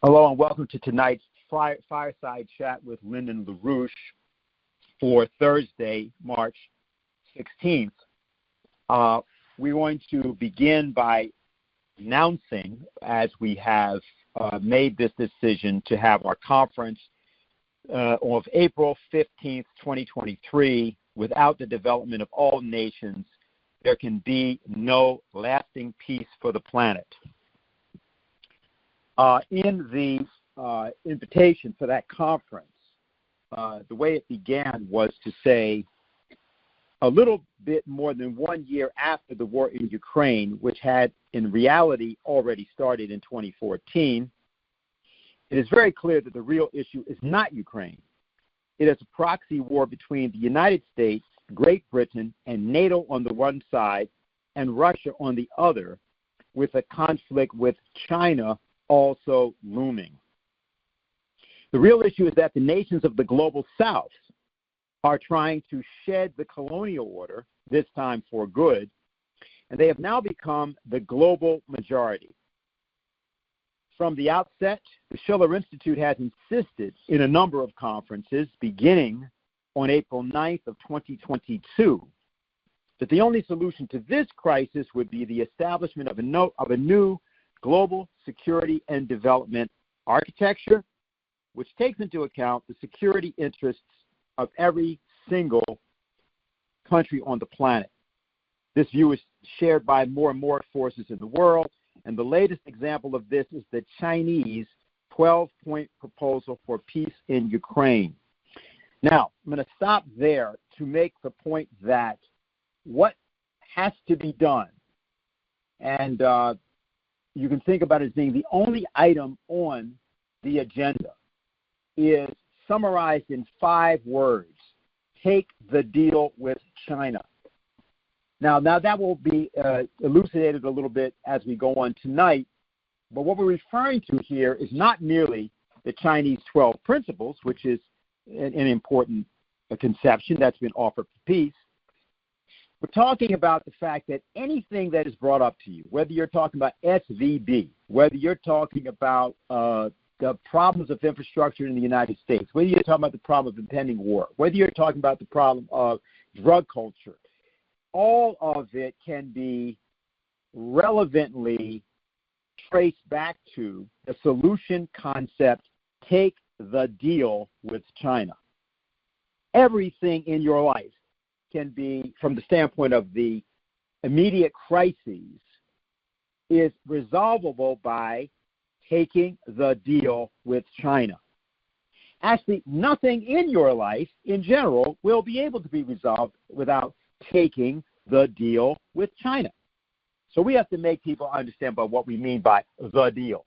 Hello and welcome to tonight's Fireside chat with Lyndon LaRouche for Thursday, March 16th. We're going to begin by announcing, as we have made this decision to have our conference of April 15th, 2023, without the development of all nations, there can be no lasting peace for the planet. In the invitation for that conference, the way it began was to say a little bit more than 1 year after the war in Ukraine, which had in reality already started in 2014, it is very clear that the real issue is not Ukraine. It is a proxy war between the United States, Great Britain, and NATO on the one side, and Russia on the other, with a conflict with China also looming. The real issue is that the nations of the global South are trying to shed the colonial order, this time for good, and they have now become the global majority. From the outset, the Schiller Institute has insisted in a number of conferences, beginning on April 9th of 2022, that the only solution to this crisis would be the establishment of a new global security and development architecture, which takes into account the security interests of every single country on the planet. This view is shared by more and more forces in the world, and the latest example of this is the Chinese 12-point proposal for peace in Ukraine. Now, I'm going to stop there to make the point that what has to be done, and you can think about it as being the only item on the agenda, is summarized in 5 words: take the deal with China. Now that will be elucidated a little bit as we go on tonight, but what we're referring to here is not merely the Chinese 12 principles, which is an important conception that's been offered for peace. We're talking about the fact that anything that is brought up to you, whether you're talking about SVB, whether you're talking about the problems of infrastructure in the United States, whether you're talking about the problem of impending war, whether you're talking about the problem of drug culture, all of it can be relevantly traced back to the solution concept: take the deal with China. Everything in your life can be, from the standpoint of the immediate crises, is resolvable by taking the deal with China. Actually, nothing in your life in general will be able to be resolved without taking the deal with China. So we have to make people understand about what we mean by the deal.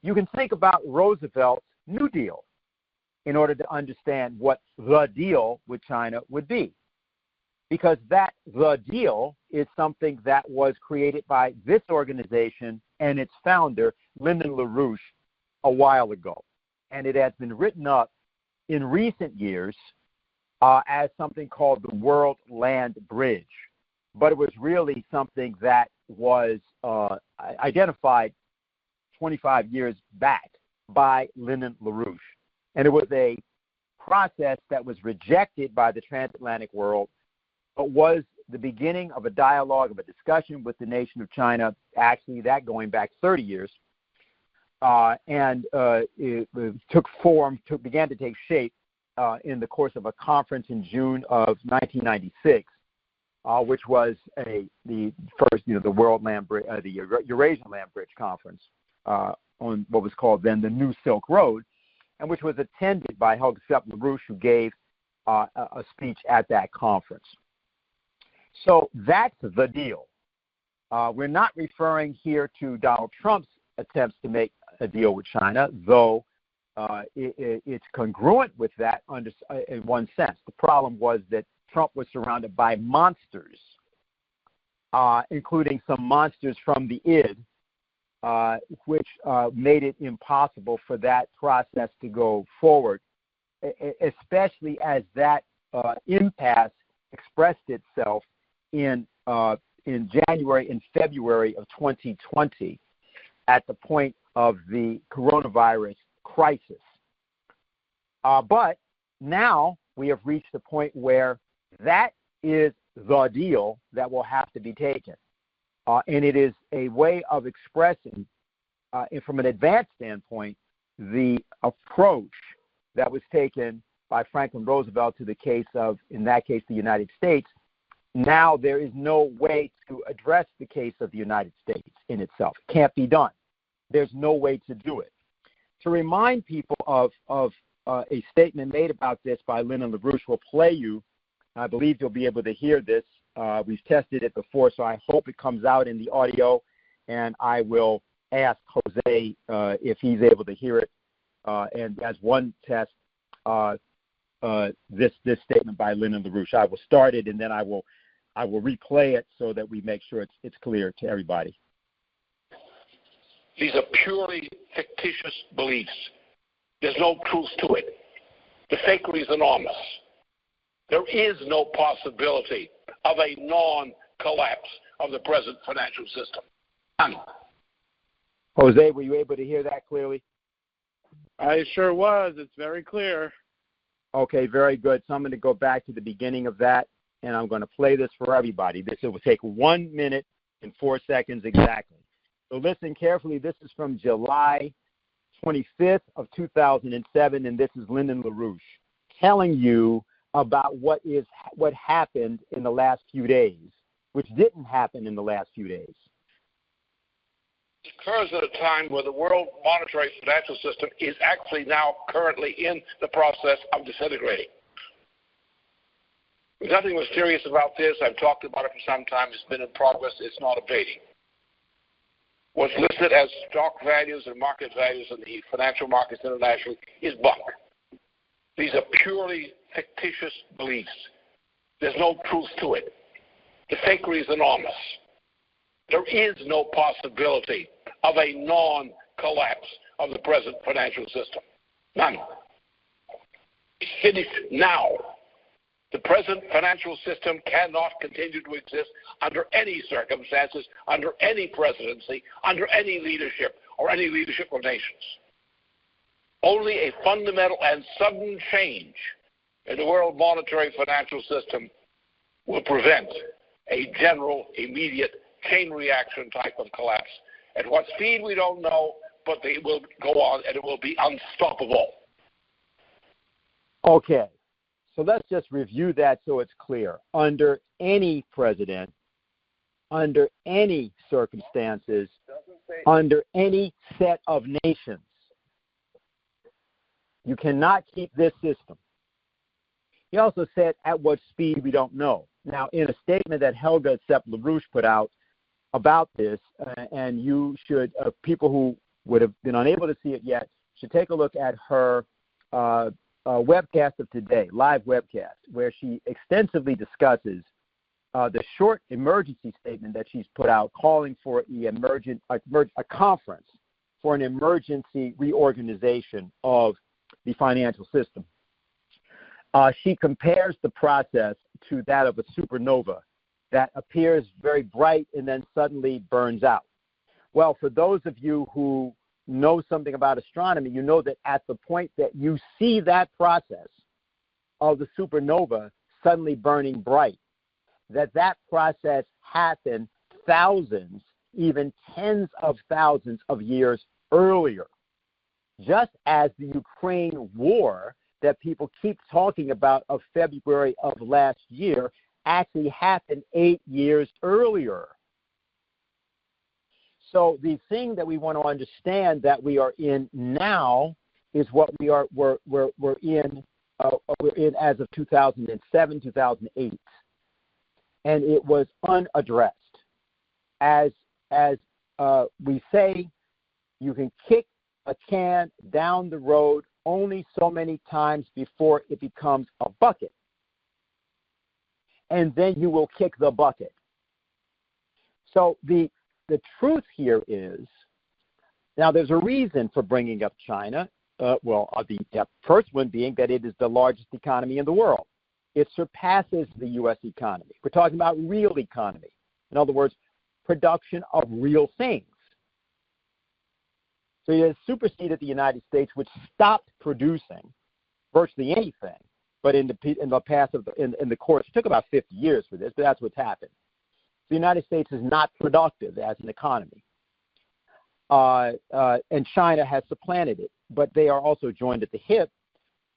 You can think about Roosevelt's New Deal in order to understand what the deal with China would be, because that the deal is something that was created by this organization and its founder, Lyndon LaRouche, a while ago. And it has been written up in recent years as something called the World Land Bridge. But it was really something that was identified 25 years back by Lyndon LaRouche. And it was a process that was rejected by the transatlantic world, but was the beginning of a dialogue, of a discussion with the nation of China, actually that going back 30 years. It took form, began to take shape in the course of a conference in June of 1996, which was the first, the World Land Bridge, the Eurasian Land Bridge Conference on what was called then the New Silk Road, and which was attended by Helga LaRouche, who gave a speech at that conference. So that's the deal. We're not referring here to Donald Trump's attempts to make a deal with China, though it's congruent with that in one sense. The problem was that Trump was surrounded by monsters, including some monsters from the id, which made it impossible for that process to go forward, especially as that impasse expressed itself in January and February of 2020 at the point of the coronavirus crisis. But now we have reached a point where that is the deal that will have to be taken. And it is a way of expressing, from an advanced standpoint, the approach that was taken by Franklin Roosevelt to the case of, in that case, the United States. Now there is no way to address the case of the United States in itself. It can't be done. There's no way to do it. To remind people of a statement made about this by Lyndon LaRouche, will play you. I believe you'll be able to hear this. We've tested it before, so I hope it comes out in the audio, and I will ask Jose if he's able to hear it. And as one test, this statement by Lyndon LaRouche. I will start it, and then I will replay it so that we make sure it's clear to everybody. These are purely fictitious beliefs. There's no truth to it. The fakery is enormous. There is no possibility of a non-collapse of the present financial system. None. Jose, were you able to hear that clearly? I sure was. It's very clear. Okay, very good. So I'm going to go back to the beginning of that, and I'm going to play this for everybody. This will take 1 minute and 4 seconds exactly. So listen carefully. This is from July 25th of 2007, and this is Lyndon LaRouche telling you about what happened in the last few days, which didn't happen in the last few days. It occurs at a time where the world monetary financial system is actually now currently in the process of disintegrating. There's nothing mysterious about this. I've talked about it for some time. It's been in progress. It's not abating. What's listed as stock values and market values in the financial markets internationally is bunk. These are purely fictitious beliefs. There's no truth to it. The fakery is enormous. There is no possibility of a non-collapse of the present financial system. None. It's finished now. The present financial system cannot continue to exist under any circumstances, under any presidency, under any leadership, or any leadership of nations. Only a fundamental and sudden change in the world monetary financial system will prevent a general, immediate, chain reaction type of collapse. At what speed, we don't know, but they will go on, and it will be unstoppable. Okay. So let's just review that so it's clear. Under any president, under any circumstances, under any set of nations, you cannot keep this system. He also said at what speed we don't know. Now, in a statement that Helga Sepp-LaRouche put out about this, and you should, people who would have been unable to see it yet, should take a look at her webcast of today, live webcast, where she extensively discusses the short emergency statement that she's put out calling for a conference for an emergency reorganization of the financial system. She compares the process to that of a supernova that appears very bright and then suddenly burns out. Well, for those of you who know something about astronomy, you know that at the point that you see that process of the supernova suddenly burning bright, that process happened thousands, even tens of thousands of years earlier. Just as the Ukraine war that people keep talking about of February of last year actually happened 8 years earlier. So the thing that we want to understand that we are in now is what we're in as of 2007, 2008, and it was unaddressed. As we say, you can kick a can down the road only so many times before it becomes a bucket, and then you will kick the bucket. So the truth here is, now there's a reason for bringing up China. The first one being that it is the largest economy in the world. It surpasses the U.S. economy. We're talking about real economy. In other words, production of real things. So he has superseded the United States, which stopped producing virtually anything. But in the course, it took about 50 years for this, but that's what's happened. The United States is not productive as an economy. And China has supplanted it, but they are also joined at the hip.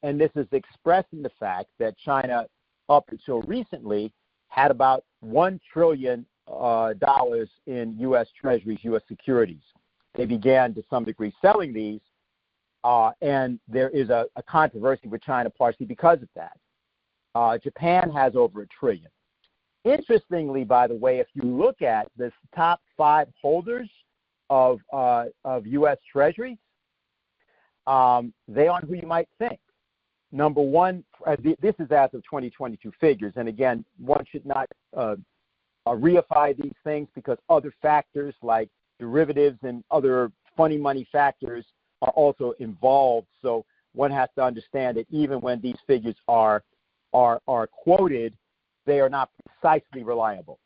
And this is expressed in the fact that China, up until recently, had about $1 trillion in U.S. Treasuries, U.S. securities. They began to some degree selling these, and there is a controversy with China partially because of that. Japan has over $1 trillion. Interestingly, by the way, if you look at the top 5 holders of U.S. Treasuries, they aren't who you might think. Number one, this is as of 2022 figures, and again, one should not reify these things because other factors like derivatives and other funny money factors are also involved. So one has to understand that even when these figures are quoted, they are not precisely reliable.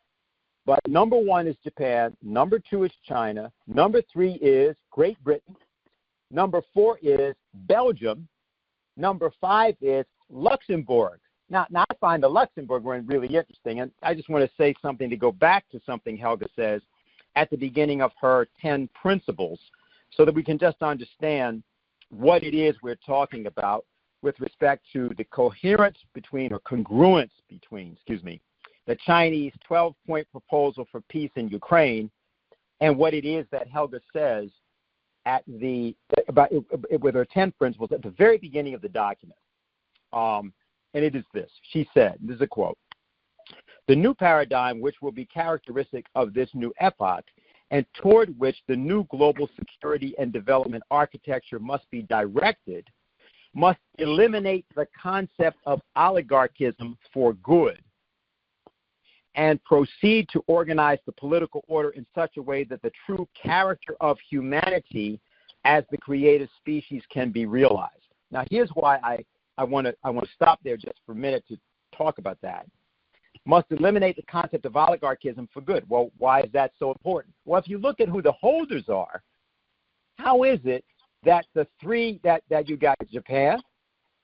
But number 1 is Japan, number 2 is China, number 3 is Great Britain, number 4 is Belgium, number 5 is Luxembourg. Now I find the Luxembourg one really interesting, and I just want to say something to go back to something Helga says at the beginning of her 10 principles so that we can just understand what it is we're talking about with respect to the coherence between, or congruence between, the Chinese 12-point proposal for peace in Ukraine and what it is that Helga says with her 10 principles at the very beginning of the document. And it is this. She said, this is a quote, "The new paradigm which will be characteristic of this new epoch and toward which the new global security and development architecture must be directed must eliminate the concept of oligarchism for good and proceed to organize the political order in such a way that the true character of humanity as the creative species can be realized." Now, here's why I want to stop there just for a minute to talk about that. Must eliminate the concept of oligarchism for good. Well, why is that so important? Well, if you look at who the holders are, how is it that the 3 that you got Japan,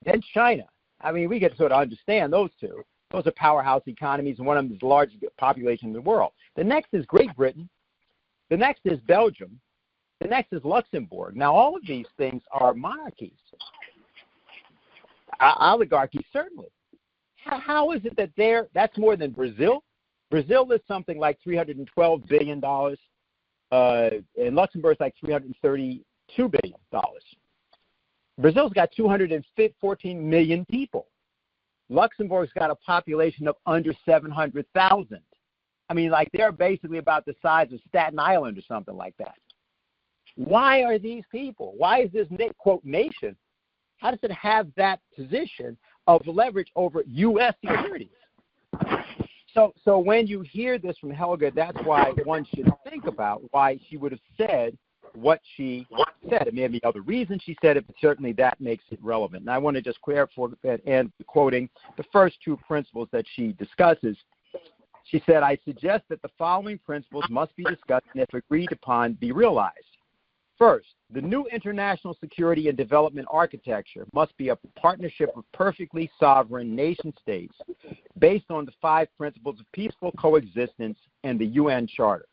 then China? I mean, we get to sort of understand those 2. Those are powerhouse economies, and one of them is the largest population in the world. The next is Great Britain. The next is Belgium. The next is Luxembourg. Now, all of these things are monarchies. Oligarchies, certainly. How is it that that's more than Brazil? Brazil is something like $312 billion, and Luxembourg is like $332 billion. Brazil's got 214 million people. Luxembourg's got a population of under 700,000. I mean, like they're basically about the size of Staten Island or something like that. Why are these people? Why is this, quote, nation? How does it have that position of leverage over U.S. securities? So when you hear this from Helga, that's why one should think about why she would have said what she said. It may be other reasons she said it, but certainly that makes it relevant. And I want to just clarify and quoting the first 2 principles that she discusses. She said, "I suggest that the following principles must be discussed and, if agreed upon, be realized. First, the new international security and development architecture must be a partnership of perfectly sovereign nation-states based on the 5 principles of peaceful coexistence and the UN Charter.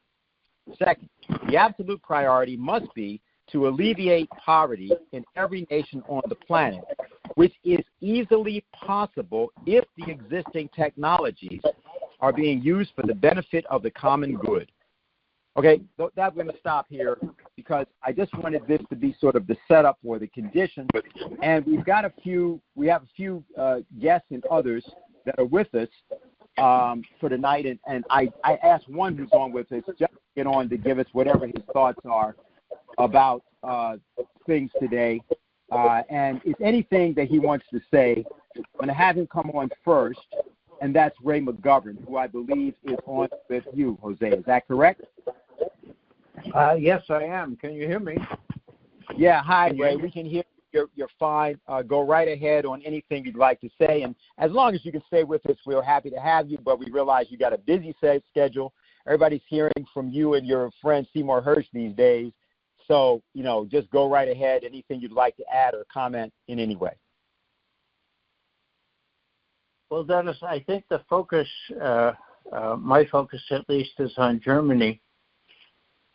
Second, the absolute priority must be to alleviate poverty in every nation on the planet, which is easily possible if the existing technologies are being used for the benefit of the common good." Okay, so that we're going to stop here because I just wanted this to be sort of the setup for the condition. And we have a few guests and others that are with us for tonight. And I asked one who's on with us just to get on to give us whatever his thoughts are about things today. And if anything that he wants to say, I'm going to have him come on first. And that's Ray McGovern, who I believe is on with you, Jose. Is that correct? Yes, I am. Can you hear me? Yeah. Hi, Ray. We can hear you. You're fine. Go right ahead on anything you'd like to say. And as long as you can stay with us, we're happy to have you. But we realize you got a busy schedule. Everybody's hearing from you and your friend Seymour Hersh these days. So, just go right ahead. Anything you'd like to add or comment in any way? Well, Dennis, I think the focus, my focus at least, is on Germany.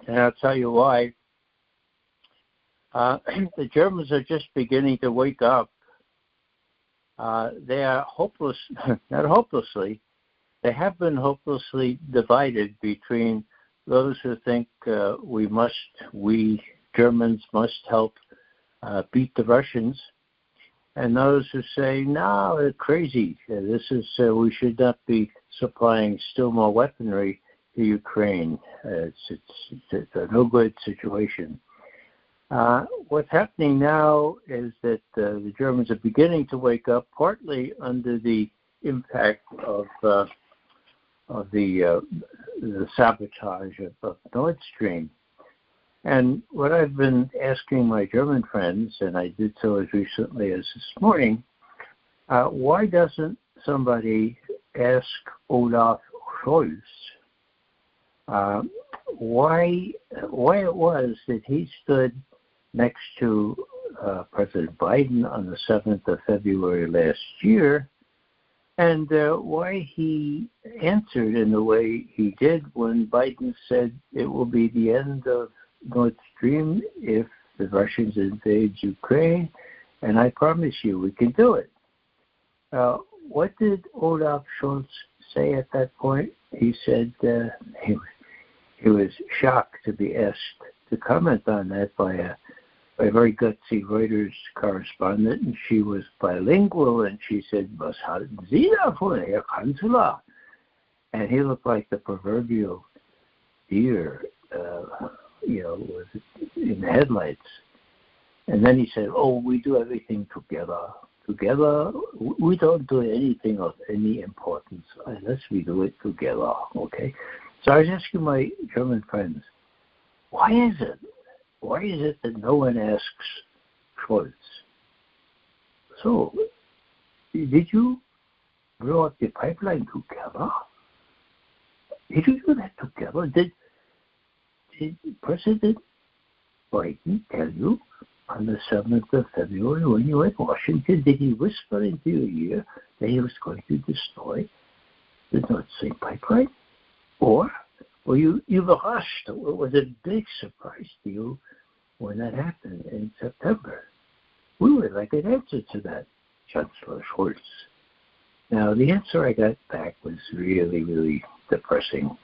And I'll tell you why. The Germans are just beginning to wake up. They are hopeless, not hopelessly, they have been hopelessly divided between those who think we Germans must help beat the Russians, and those who say, no, they're crazy. This is we should not be supplying still more weaponry to Ukraine. It's a no good situation. What's happening now is that the Germans are beginning to wake up, partly under the impact of the sabotage of Nord Stream. And what I've been asking my German friends, and I did so as recently as this morning, why doesn't somebody ask Olaf Scholz why it was that he stood next to President Biden on the 7th of February last year, and why he answered in the way he did when Biden said it will be the end of Nord Stream if the Russians invade Ukraine, and I promise you we can do it. What did Olaf Scholz say at that point? He said he was shocked to be asked to comment on that by a very gutsy Reuters correspondent, and she was bilingual, and she said, "Was halten Sie davon, Herr Kanzler?" And he looked like the proverbial deer, was in the headlights. And then he said, "Oh, we do everything together. Together, we don't do anything of any importance unless we do it together." Okay. So I was asking my German friends, why is it? Why is it that no one asks Scholz? So, did you blow up the pipeline together? Did you do that together? Did President Biden tell you on the 7th of February when you were in Washington, did he whisper into your ear that he was going to destroy the Nord Stream pipeline? Or were you rushed? Was it a big surprise to you when that happened in September? We would like an answer to that, Chancellor Scholz. Now, the answer I got back was really, really depressing.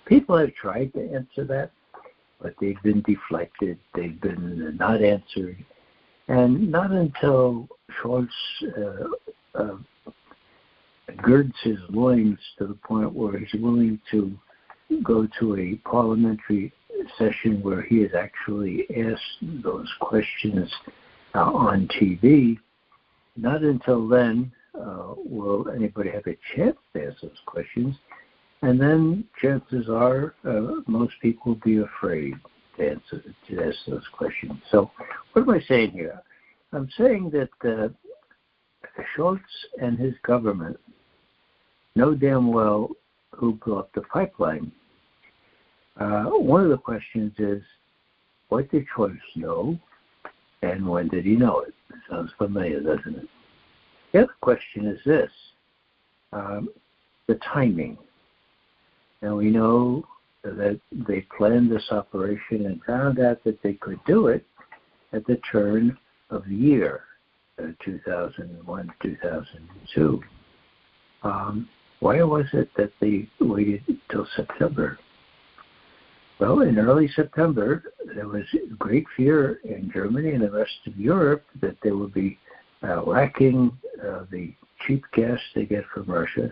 People have tried to answer that, but they've been deflected. They've been not answered. And not until Scholz girds his loins to the point where he's willing to go to a parliamentary session where he has actually asked those questions on TV, not until then will anybody have a chance to ask those questions. And then chances are most people will be afraid to ask those questions. So what am I saying here? I'm saying that Scholz and his government know damn well who blew up the pipeline. One of the questions is, what did Scholz know, and when did he know it? Sounds familiar, doesn't it? The other question is this, the timing. Now, we know that they planned this operation and found out that they could do it at the turn of the year, 2001, 2002. Why was it that they waited until September? Well, in early September, there was great fear in Germany and the rest of Europe that they would be lacking the cheap gas they get from Russia.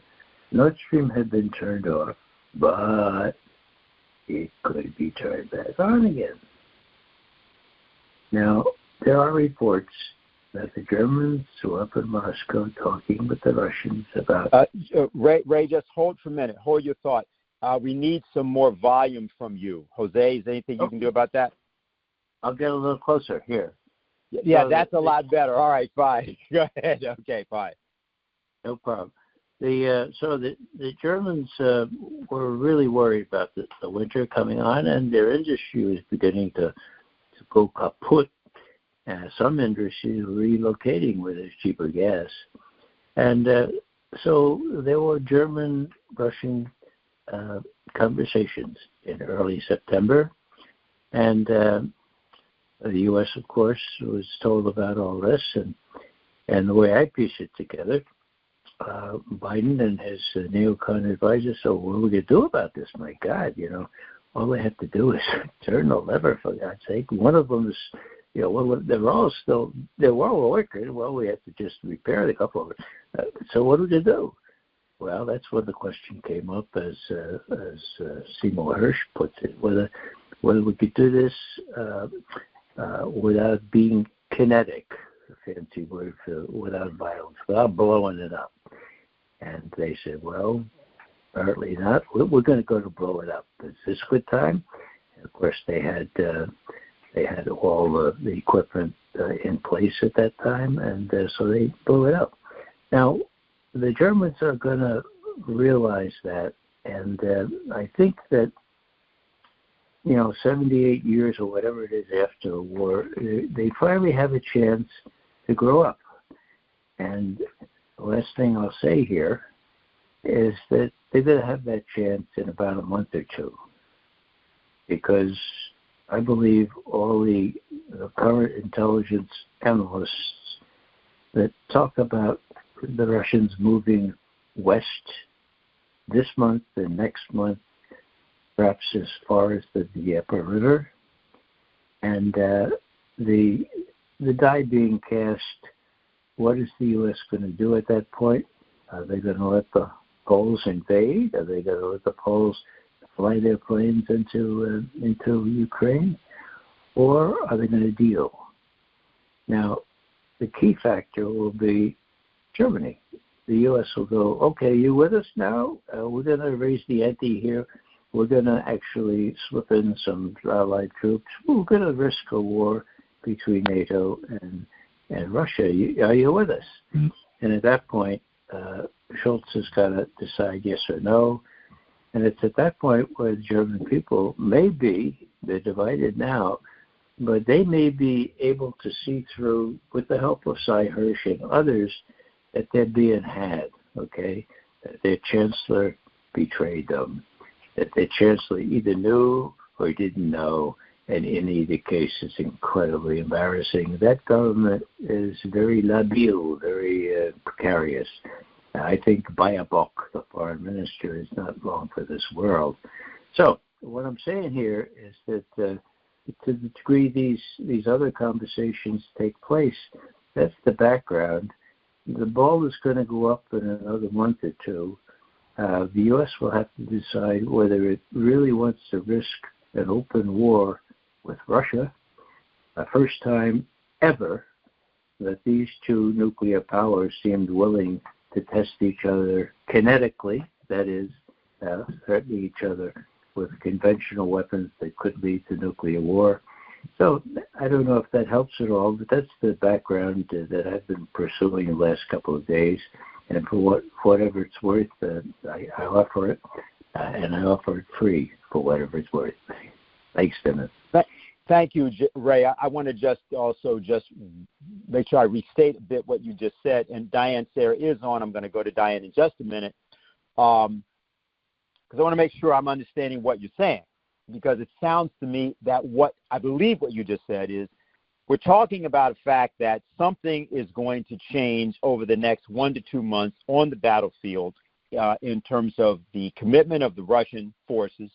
Nord Stream had been turned off, but it could be turned back on again. Now, there are reports that the Germans were up in Moscow talking with the Russians about... Ray, just hold for a minute. Hold your thought. We need some more volume from you. Jose, is there anything you can do about that? I'll get a little closer here. Yeah, so that's a lot better. All right, fine. Go ahead. Okay, fine. No problem. The Germans were really worried about the winter coming on, and their industry was beginning to go kaput. Some industries were relocating where there's cheaper gas. And so there were German-Russian conversations in early September. And the U.S., of course, was told about all this. And the way I piece it together, Biden and his neocon advisors, so what are we going to do about this? My God, all they have to do is turn the lever, for God's sake. One of them is, they're all working. Well, we have to just repair a couple of them. So what do we do? Well, that's when the question came up, as Seymour Hersh puts it, whether we could do this without being kinetic, a fancy word for without violence, without blowing it up. And they said, well, apparently not. We're going to go to blow it up. Is this a good time? And of course, they had all the equipment in place at that time, and so they blew it up. Now, the Germans are going to realize that, and I think that 78 years or whatever it is after the war, they finally have a chance to grow up. And the last thing I'll say here is that they're going to have that chance in about a month or two, because I believe all the current intelligence analysts that talk about the Russians moving west this month and next month, perhaps as far as the Dnieper River, and the die being cast, what is the U.S. going to do at that point? Are they going to let the Poles invade? Are they going to let the Poles fly their planes into Ukraine? Or are they going to deal? Now, the key factor will be Germany. The U.S. will go, okay, you with us now? We're going to raise the ante here. We're going to actually slip in some allied troops. We're going to risk a war between NATO and Russia. Are you with us? Mm-hmm. And at that point, Schultz has got to decide yes or no. And it's at that point where the German people they're divided now, but they may be able to see through, with the help of Cy Hersh and others, that they're being had, okay? That their chancellor betrayed them, that their chancellor either knew or didn't know, and in either case it's incredibly embarrassing. That government is very labil, very precarious. I think Bayabok, the foreign minister, is not long for this world. So what I'm saying here is that to the degree these other conversations take place, that's the background. The ball is going to go up in another month or two. The U.S. will have to decide whether it really wants to risk an open war with Russia, the first time ever that these two nuclear powers seemed willing to test each other kinetically, that is, threatening each other with conventional weapons that could lead to nuclear war. So I don't know if that helps at all, but that's the background that I've been pursuing the last couple of days. And for whatever it's worth, I offer it, and I offer it free for whatever it's worth. Thanks, Dennis. Thank you, Ray. I want to just make sure I restate a bit what you just said. And Diane, Sare is on. I'm going to go to Diane in just a minute, because I want to make sure I'm understanding what you're saying, because it sounds to me that what you just said is we're talking about a fact that something is going to change over the next 1 to 2 months on the battlefield in terms of the commitment of the Russian forces,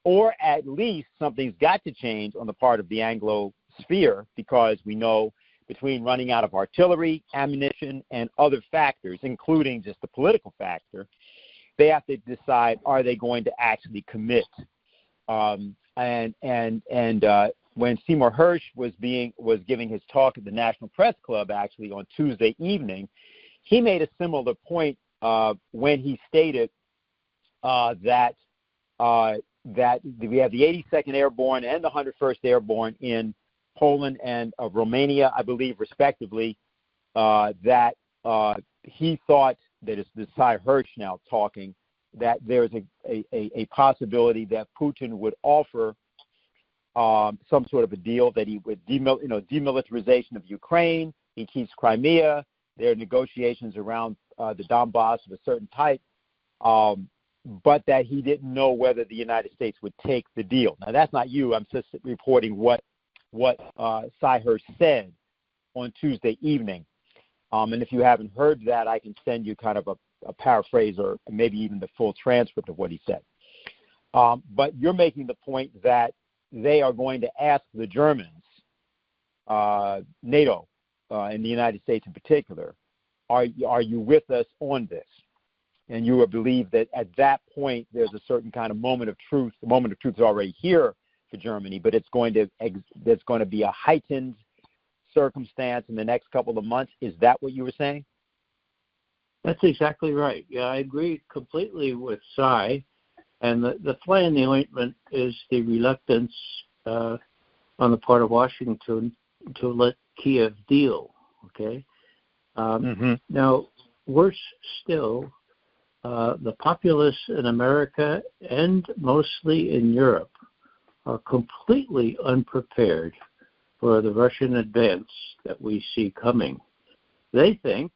or at least something's got to change on the part of the Anglo sphere, because we know between running out of artillery, ammunition, and other factors, including just the political factor, they have to decide, are they going to actually commit? When Seymour Hersh was giving his talk at the National Press Club actually on Tuesday evening, he made a similar point when he stated that we have the 82nd Airborne and the 101st Airborne in Poland and Romania, I believe, respectively, that he thought that is the Cy Hirsch now talking, that there's a possibility that Putin would offer some sort of a deal, that he would demilitarization of Ukraine, he keeps Crimea, there are negotiations around the Donbass of a certain type, but that he didn't know whether the United States would take the deal. Now, that's not you. I'm just reporting what Cy Hirsch said on Tuesday evening. And if you haven't heard that, I can send you kind of a paraphrase or maybe even the full transcript of what he said. But you're making the point that they are going to ask the Germans, NATO, and the United States in particular, are you with us on this? And you will believe that at that point there's a certain kind of moment of truth. The moment of truth is already here for Germany, but there's going to be a heightened circumstance in the next couple of months. Is that what you were saying? That's exactly right. Yeah, I agree completely with Cy. And the fly in the ointment is the reluctance on the part of Washington to let Kiev deal. Okay. Now, worse still, the populace in America and mostly in Europe are completely unprepared for the Russian advance that we see coming. They think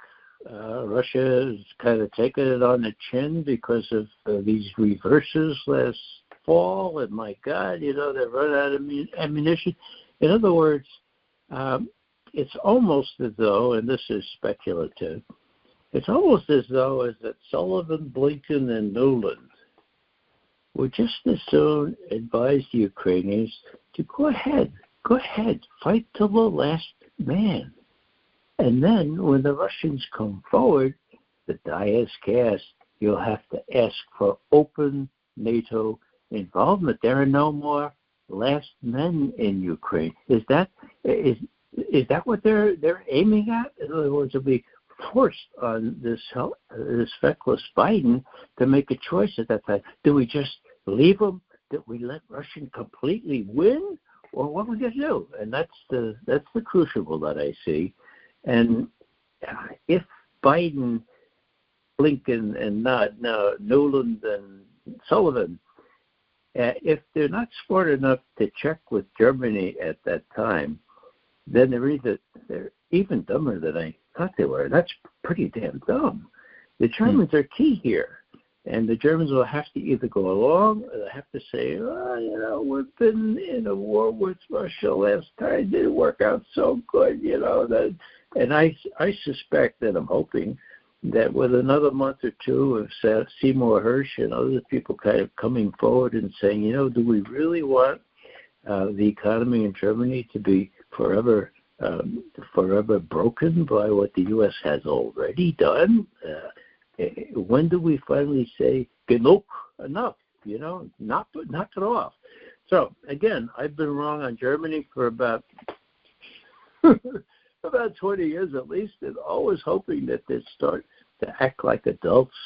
Russia is kind of taking it on the chin because of these reverses last fall, and my God, they've run out of ammunition. In other words, it's almost as though, and this is speculative, it's almost as though as that Sullivan, Blinken, and Nuland would just as soon advise the Ukrainians to go ahead, fight till the last man. And then when the Russians come forward, the die is cast. You'll have to ask for open NATO involvement. There are no more last men in Ukraine. Is that what they're aiming at? In other words, to be forced on this feckless Biden to make a choice at that time. Do we just leave them? Do we let Russia completely win? Or what are we going to do? And that's the crucible that I see. And if Biden, Blinken, and Nuland and Sullivan, if they're not smart enough to check with Germany at that time, then they're even dumber than I thought they were. That's pretty damn dumb. The Germans are key here. And the Germans will have to either go along or they have to say, we've been in a war with Russia last time. It didn't work out so good, And I suspect that I'm hoping that with another month or two of Seymour Hersh and other people kind of coming forward and saying, do we really want the economy in Germany to be forever broken by what the U.S. has already done? When do we finally say, genug, enough, knock it off? So, again, I've been wrong on Germany for about 20 years at least, and always hoping that they start to act like adults.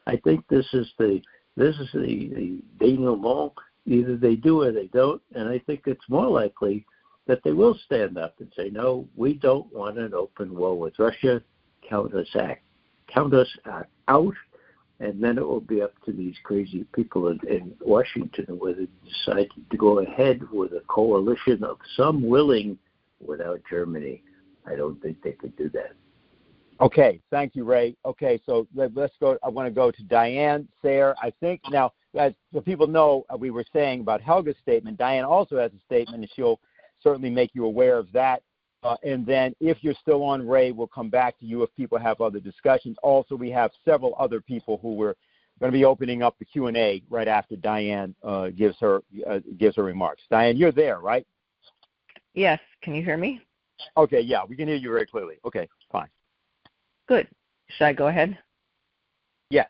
I think this is the denouement. Either they do or they don't, and I think it's more likely that they will stand up and say, no, we don't want an open war with Russia. Count us out, and then it will be up to these crazy people in Washington whether they decide to go ahead with a coalition of some willing without Germany. I don't think they could do that. Okay, thank you, Ray. Okay, so let's go. I want to go to Diane, Sare. I think now, as so people know, we were saying about Helga's statement. Diane also has a statement, and she'll certainly make you aware of that. And then if you're still on, Ray, we'll come back to you if people have other discussions. Also, we have several other people who we're going to be opening up the Q&A right after Diane gives her remarks. Diane, you're there, right? Yes. Can you hear me? Okay, yeah, we can hear you very clearly. Okay, fine. Good. Should I go ahead? Yes.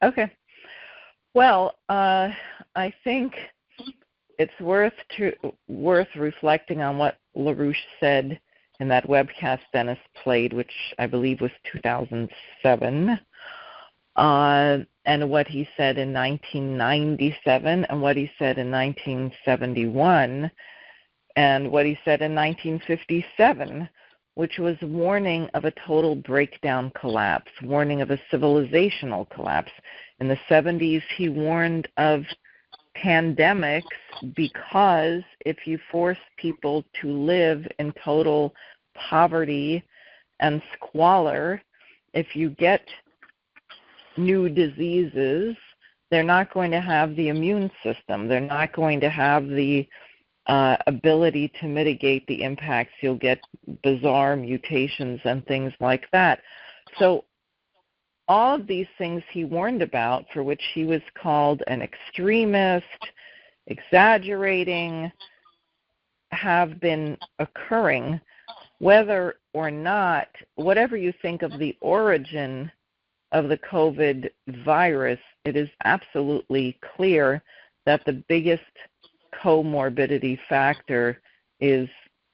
Okay. Well, I think it's worth reflecting on what LaRouche said in that webcast Dennis played, which I believe was 2007, and what he said in 1997, and what he said in 1971, and what he said in 1957, which was warning of a total breakdown collapse, warning of a civilizational collapse. In the 70s, he warned of pandemics because if you force people to live in total poverty and squalor, if you get new diseases, they're not going to have the immune system. They're not going to have the ability to mitigate the impacts. You'll get bizarre mutations and things like that. So all of these things he warned about, for which he was called an extremist, exaggerating, have been occurring, whether or not, whatever you think of the origin of the COVID virus, it is absolutely clear that the biggest comorbidity factor is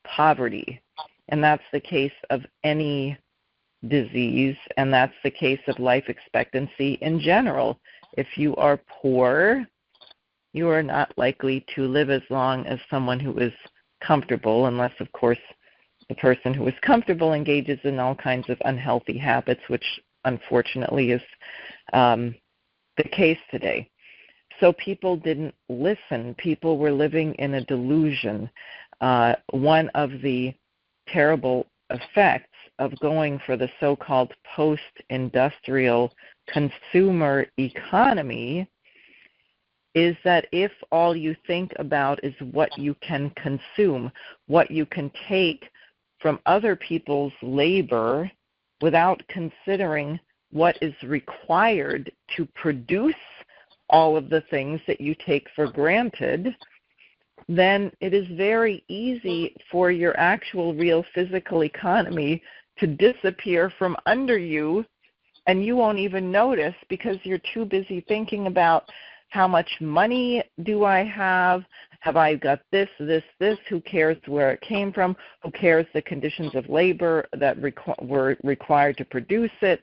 poverty. And that's the case of any disease, and that's the case of life expectancy in general. If you are poor, you are not likely to live as long as someone who is comfortable, unless, of course, the person who is comfortable engages in all kinds of unhealthy habits, which unfortunately is the case today. So people didn't listen. People were living in a delusion. One of the terrible effects of going for the so-called post-industrial consumer economy is that if all you think about is what you can consume, what you can take from other people's labor without considering what is required to produce all of the things that you take for granted, then it is very easy for your actual real physical economy to disappear from under you, and you won't even notice because you're too busy thinking about how much money do I have I got this, who cares where it came from, who cares the conditions of labor that were required to produce it.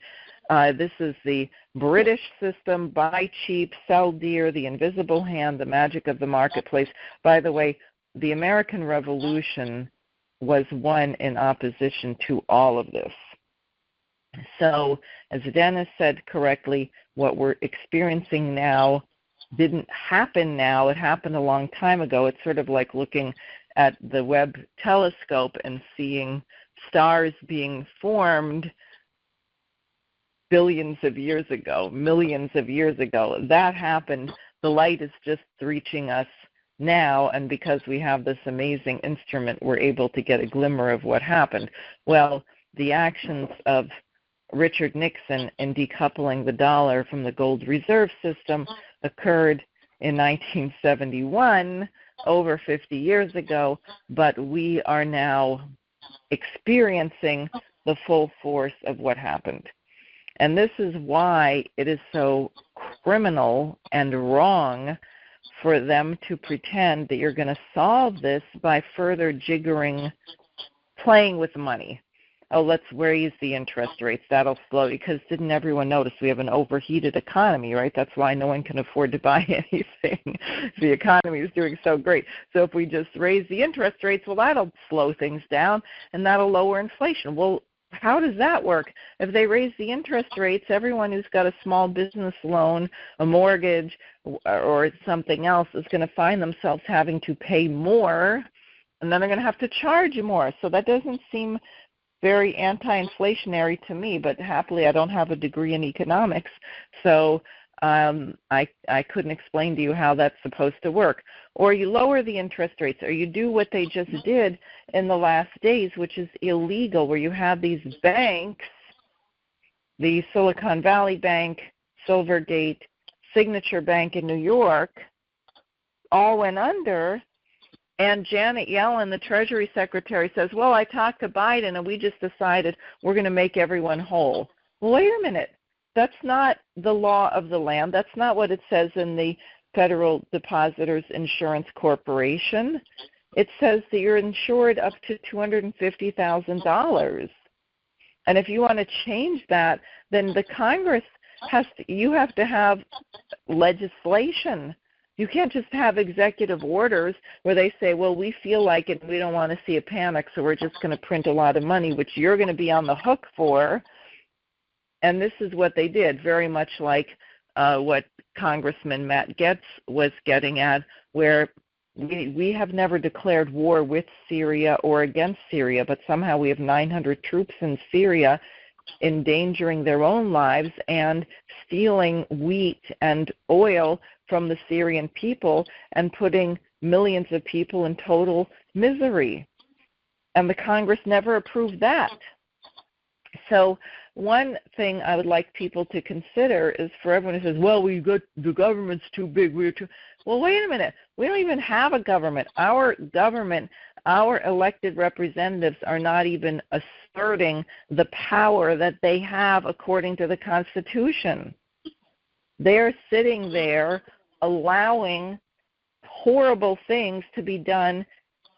This is the British system, buy cheap, sell dear, the invisible hand, the magic of the marketplace. By the way, the American Revolution was won in opposition to all of this. So, as Dennis said correctly, what we're experiencing now didn't happen now. It happened a long time ago. It's sort of like looking at the Webb telescope and seeing stars being formed billions of years ago, millions of years ago. That happened. The light is just reaching us now, and because we have this amazing instrument, we're able to get a glimmer of what happened. Well, the actions of Richard Nixon in decoupling the dollar from the gold reserve system occurred in 1971, over 50 years ago, but we are now experiencing the full force of what happened. And this is why it is so criminal and wrong for them to pretend that you're going to solve this by further jiggering, playing with money. Oh, let's raise the interest rates. That'll slow, because didn't everyone notice we have an overheated economy, right? That's why no one can afford to buy anything. The economy is doing so great. So if we just raise the interest rates, well, that'll slow things down, and that'll lower inflation. Well, how does that work? If they raise the interest rates, everyone who's got a small business loan, a mortgage, or something else is going to find themselves having to pay more, and then they're going to have to charge more. So that doesn't seem very anti-inflationary to me, but happily I don't have a degree in economics, so I couldn't explain to you how that's supposed to work. Or you lower the interest rates, or you do what they just did in the last days, which is illegal, where you have these banks, the Silicon Valley Bank, Silvergate, Signature Bank in New York, all went under. And Janet Yellen, the Treasury Secretary, says, well, I talked to Biden and we just decided we're going to make everyone whole. Well, wait a minute. That's not the law of the land. That's not what it says in the Federal Depositors Insurance Corporation. It says that you're insured up to $250,000. And if you want to change that, then the Congress you have to have legislation. You can't just have executive orders where they say, well, we feel like it and we don't want to see a panic, so we're just going to print a lot of money, which you're going to be on the hook for. And this is what they did, very much like what Congressman Matt Gaetz was getting at, where we have never declared war with Syria or against Syria, but somehow we have 900 troops in Syria endangering their own lives and stealing wheat and oil from the Syrian people and putting millions of people in total misery. And the Congress never approved that. So one thing I would like people to consider is for everyone who says, well, the government's too big. Well, wait a minute. We don't even have a government. Our government, our elected representatives are not even asserting the power that they have according to the Constitution. They're sitting there allowing horrible things to be done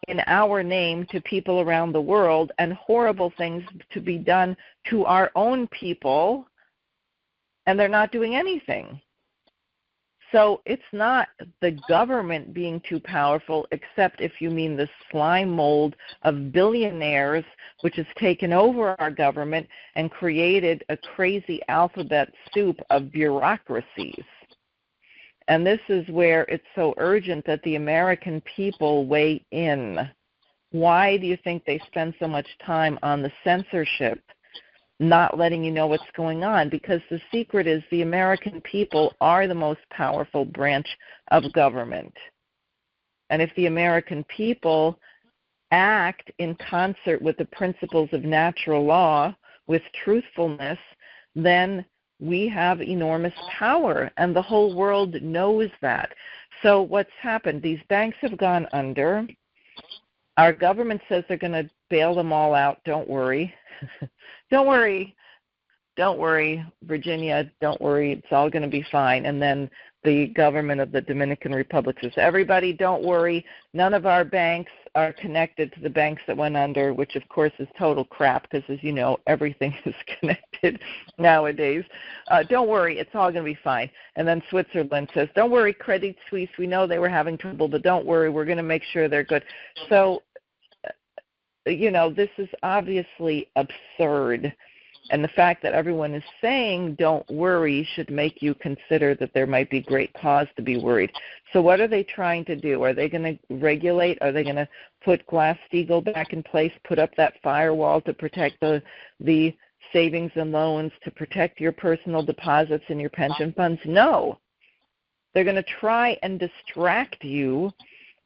in our name to people around the world, and horrible things to be done to our own people, and they're not doing anything. So it's not the government being too powerful, except if you mean the slime mold of billionaires, which has taken over our government and created a crazy alphabet soup of bureaucracies. And this is where it's so urgent that the American people weigh in. Why do you think they spend so much time on the censorship, not letting you know what's going on? Because the secret is the American people are the most powerful branch of government. And if the American people act in concert with the principles of natural law, with truthfulness, then we have enormous power, and the whole world knows that. So what's happened? These banks have gone under. Our government says they're going to bail them all out. Don't worry. Don't worry. Don't worry, Virginia. Don't worry. It's all going to be fine. And then the government of the Dominican Republic says, everybody, don't worry. None of our banks are connected to the banks that went under, which, of course, is total crap because, as you know, everything is connected nowadays. Don't worry. It's all going to be fine. And then Switzerland says, don't worry, Credit Suisse. We know they were having trouble, but don't worry. We're going to make sure they're good. So, this is obviously absurd. And the fact that everyone is saying don't worry should make you consider that there might be great cause to be worried. So what are they trying to do? Are they going to regulate? Are they going to put Glass-Steagall back in place, put up that firewall to protect the savings and loans, to protect your personal deposits and your pension funds? No. They're going to try and distract you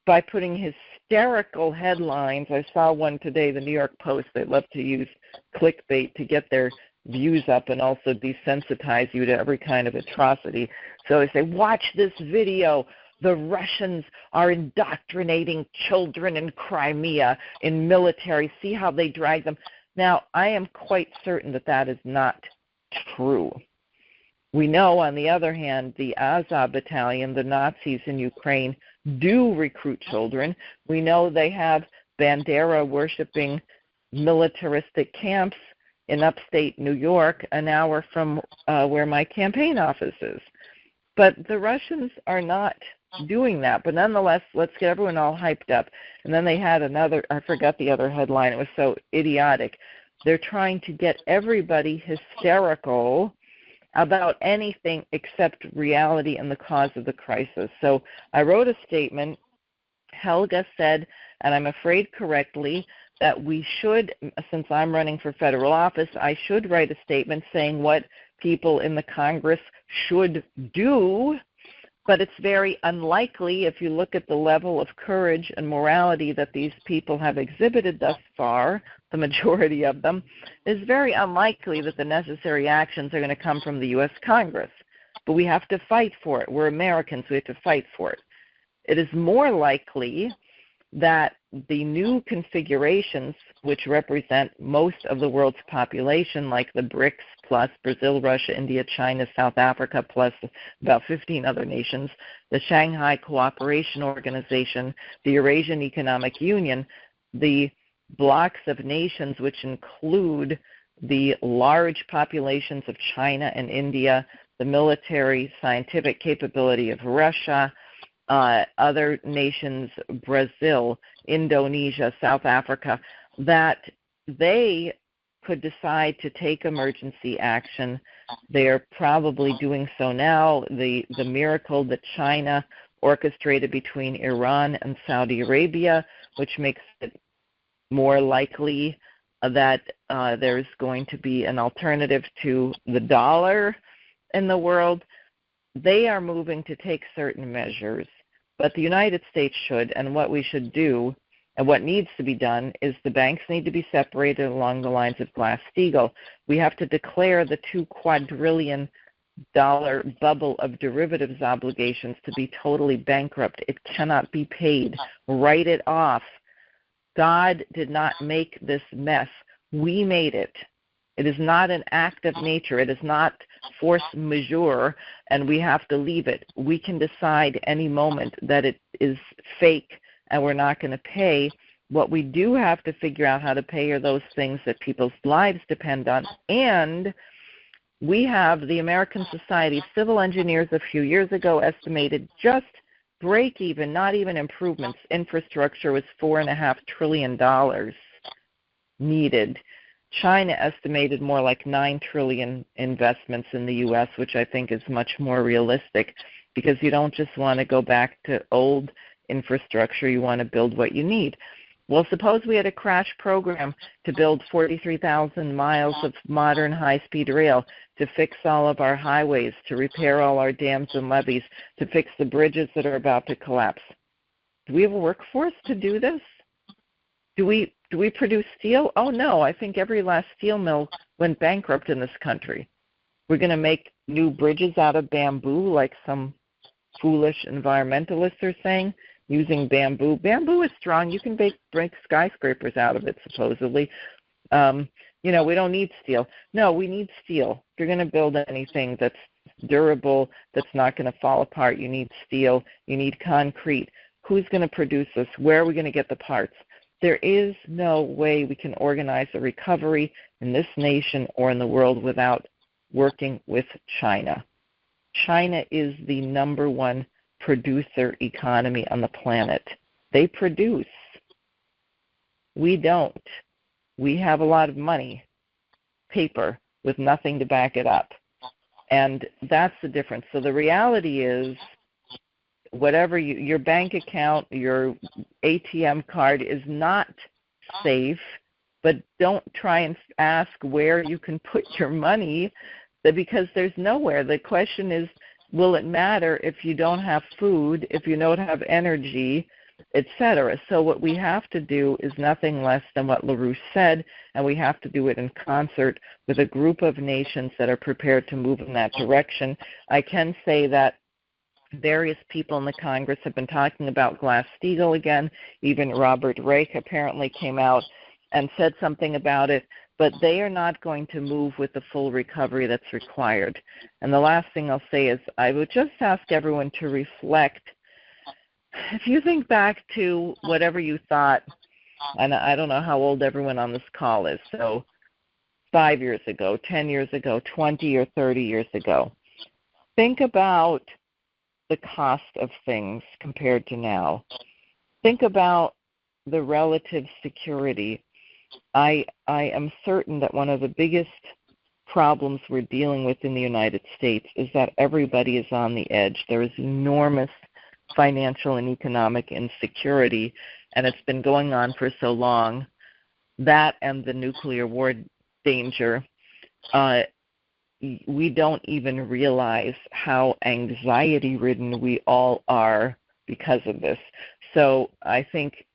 by putting hysterical headlines. I saw one today, the New York Post. They love to use clickbait to get their views up and also desensitize you to every kind of atrocity. So they say, watch this video. The Russians are indoctrinating children in Crimea in military. See how they drag them. Now, I am quite certain that that is not true. We know, on the other hand, the Azov battalion, the Nazis in Ukraine, do recruit children. We know they have Bandera-worshipping militaristic camps in upstate New York, an hour from where my campaign office is. But the Russians are not doing that. But nonetheless, let's get everyone all hyped up. And then they had another, I forgot the other headline. It was so idiotic. They're trying to get everybody hysterical about anything except reality and the cause of the crisis. So I wrote a statement. Helga said, and I'm afraid correctly, that we should, since I'm running for federal office, I should write a statement saying what people in the Congress should do, but it's very unlikely, if you look at the level of courage and morality that these people have exhibited thus far, the majority of them, it's very unlikely that the necessary actions are going to come from the U.S. Congress. But we have to fight for it. We're Americans. We have to fight for it. It is more likely that the new configurations, which represent most of the world's population, like the BRICS plus Brazil, Russia, India, China, South Africa, plus about 15 other nations, the Shanghai Cooperation Organization, the Eurasian Economic Union, the blocks of nations which include the large populations of China and India, the military scientific capability of Russia, other nations, Brazil, Indonesia, South Africa, that they could decide to take emergency action. They're probably doing so now. The miracle that China orchestrated between Iran and Saudi Arabia, which makes it more likely that there's going to be an alternative to the dollar in the world. They are moving to take certain measures, but the United States should, and what we should do, and what needs to be done, is the banks need to be separated along the lines of Glass-Steagall. We have to declare the $2 quadrillion bubble of derivatives obligations to be totally bankrupt. It cannot be paid. Write it off. God did not make this mess. We made it. It is not an act of nature. It is not force majeure, and we have to leave it. We can decide any moment that it is fake and we're not going to pay. What we do have to figure out how to pay are those things that people's lives depend on. And we have the American Society of Civil Engineers a few years ago estimated just break even, not even improvements. Infrastructure was $4.5 trillion needed. China estimated more like $9 trillion investments in the U.S., which I think is much more realistic, because you don't just want to go back to old infrastructure. You want to build what you need. Well, suppose we had a crash program to build 43,000 miles of modern high-speed rail, to fix all of our highways, to repair all our dams and levees, to fix the bridges that are about to collapse. Do we have a workforce to do this? Do we produce steel? Oh, no. I think every last steel mill went bankrupt in this country. We're going to make new bridges out of bamboo, like some foolish environmentalists are saying, using bamboo. Bamboo is strong. You can break skyscrapers out of it, supposedly. We don't need steel. No, we need steel. If you're going to build anything that's durable, that's not going to fall apart, you need steel. You need concrete. Who's going to produce this? Where are we going to get the parts? There is no way we can organize a recovery in this nation or in the world without working with China. China is the number one producer economy on the planet. They produce. We don't. We have a lot of money, paper, with nothing to back it up. And that's the difference. So the reality is, whatever your bank account, your ATM card is not safe, but don't try and ask where you can put your money, because there's nowhere. The question is, will it matter if you don't have food, if you don't have energy, etc.? So what we have to do is nothing less than what LaRouche said, and we have to do it in concert with a group of nations that are prepared to move in that direction. I can say that various people in the Congress have been talking about Glass-Steagall again. Even Robert Rake apparently came out and said something about it, but they are not going to move with the full recovery that's required. And the last thing I'll say is I would just ask everyone to reflect. If you think back to whatever you thought, and I don't know how old everyone on this call is, so 5 years ago, 10 years ago, 20 or 30 years ago, think about the cost of things compared to now. Think about the relative security. I am certain that one of the biggest problems we're dealing with in the United States is that everybody is on the edge. There is enormous financial and economic insecurity, and it's been going on for so long. That and the nuclear war danger, we don't even realize how anxiety-ridden we all are because of this. So I think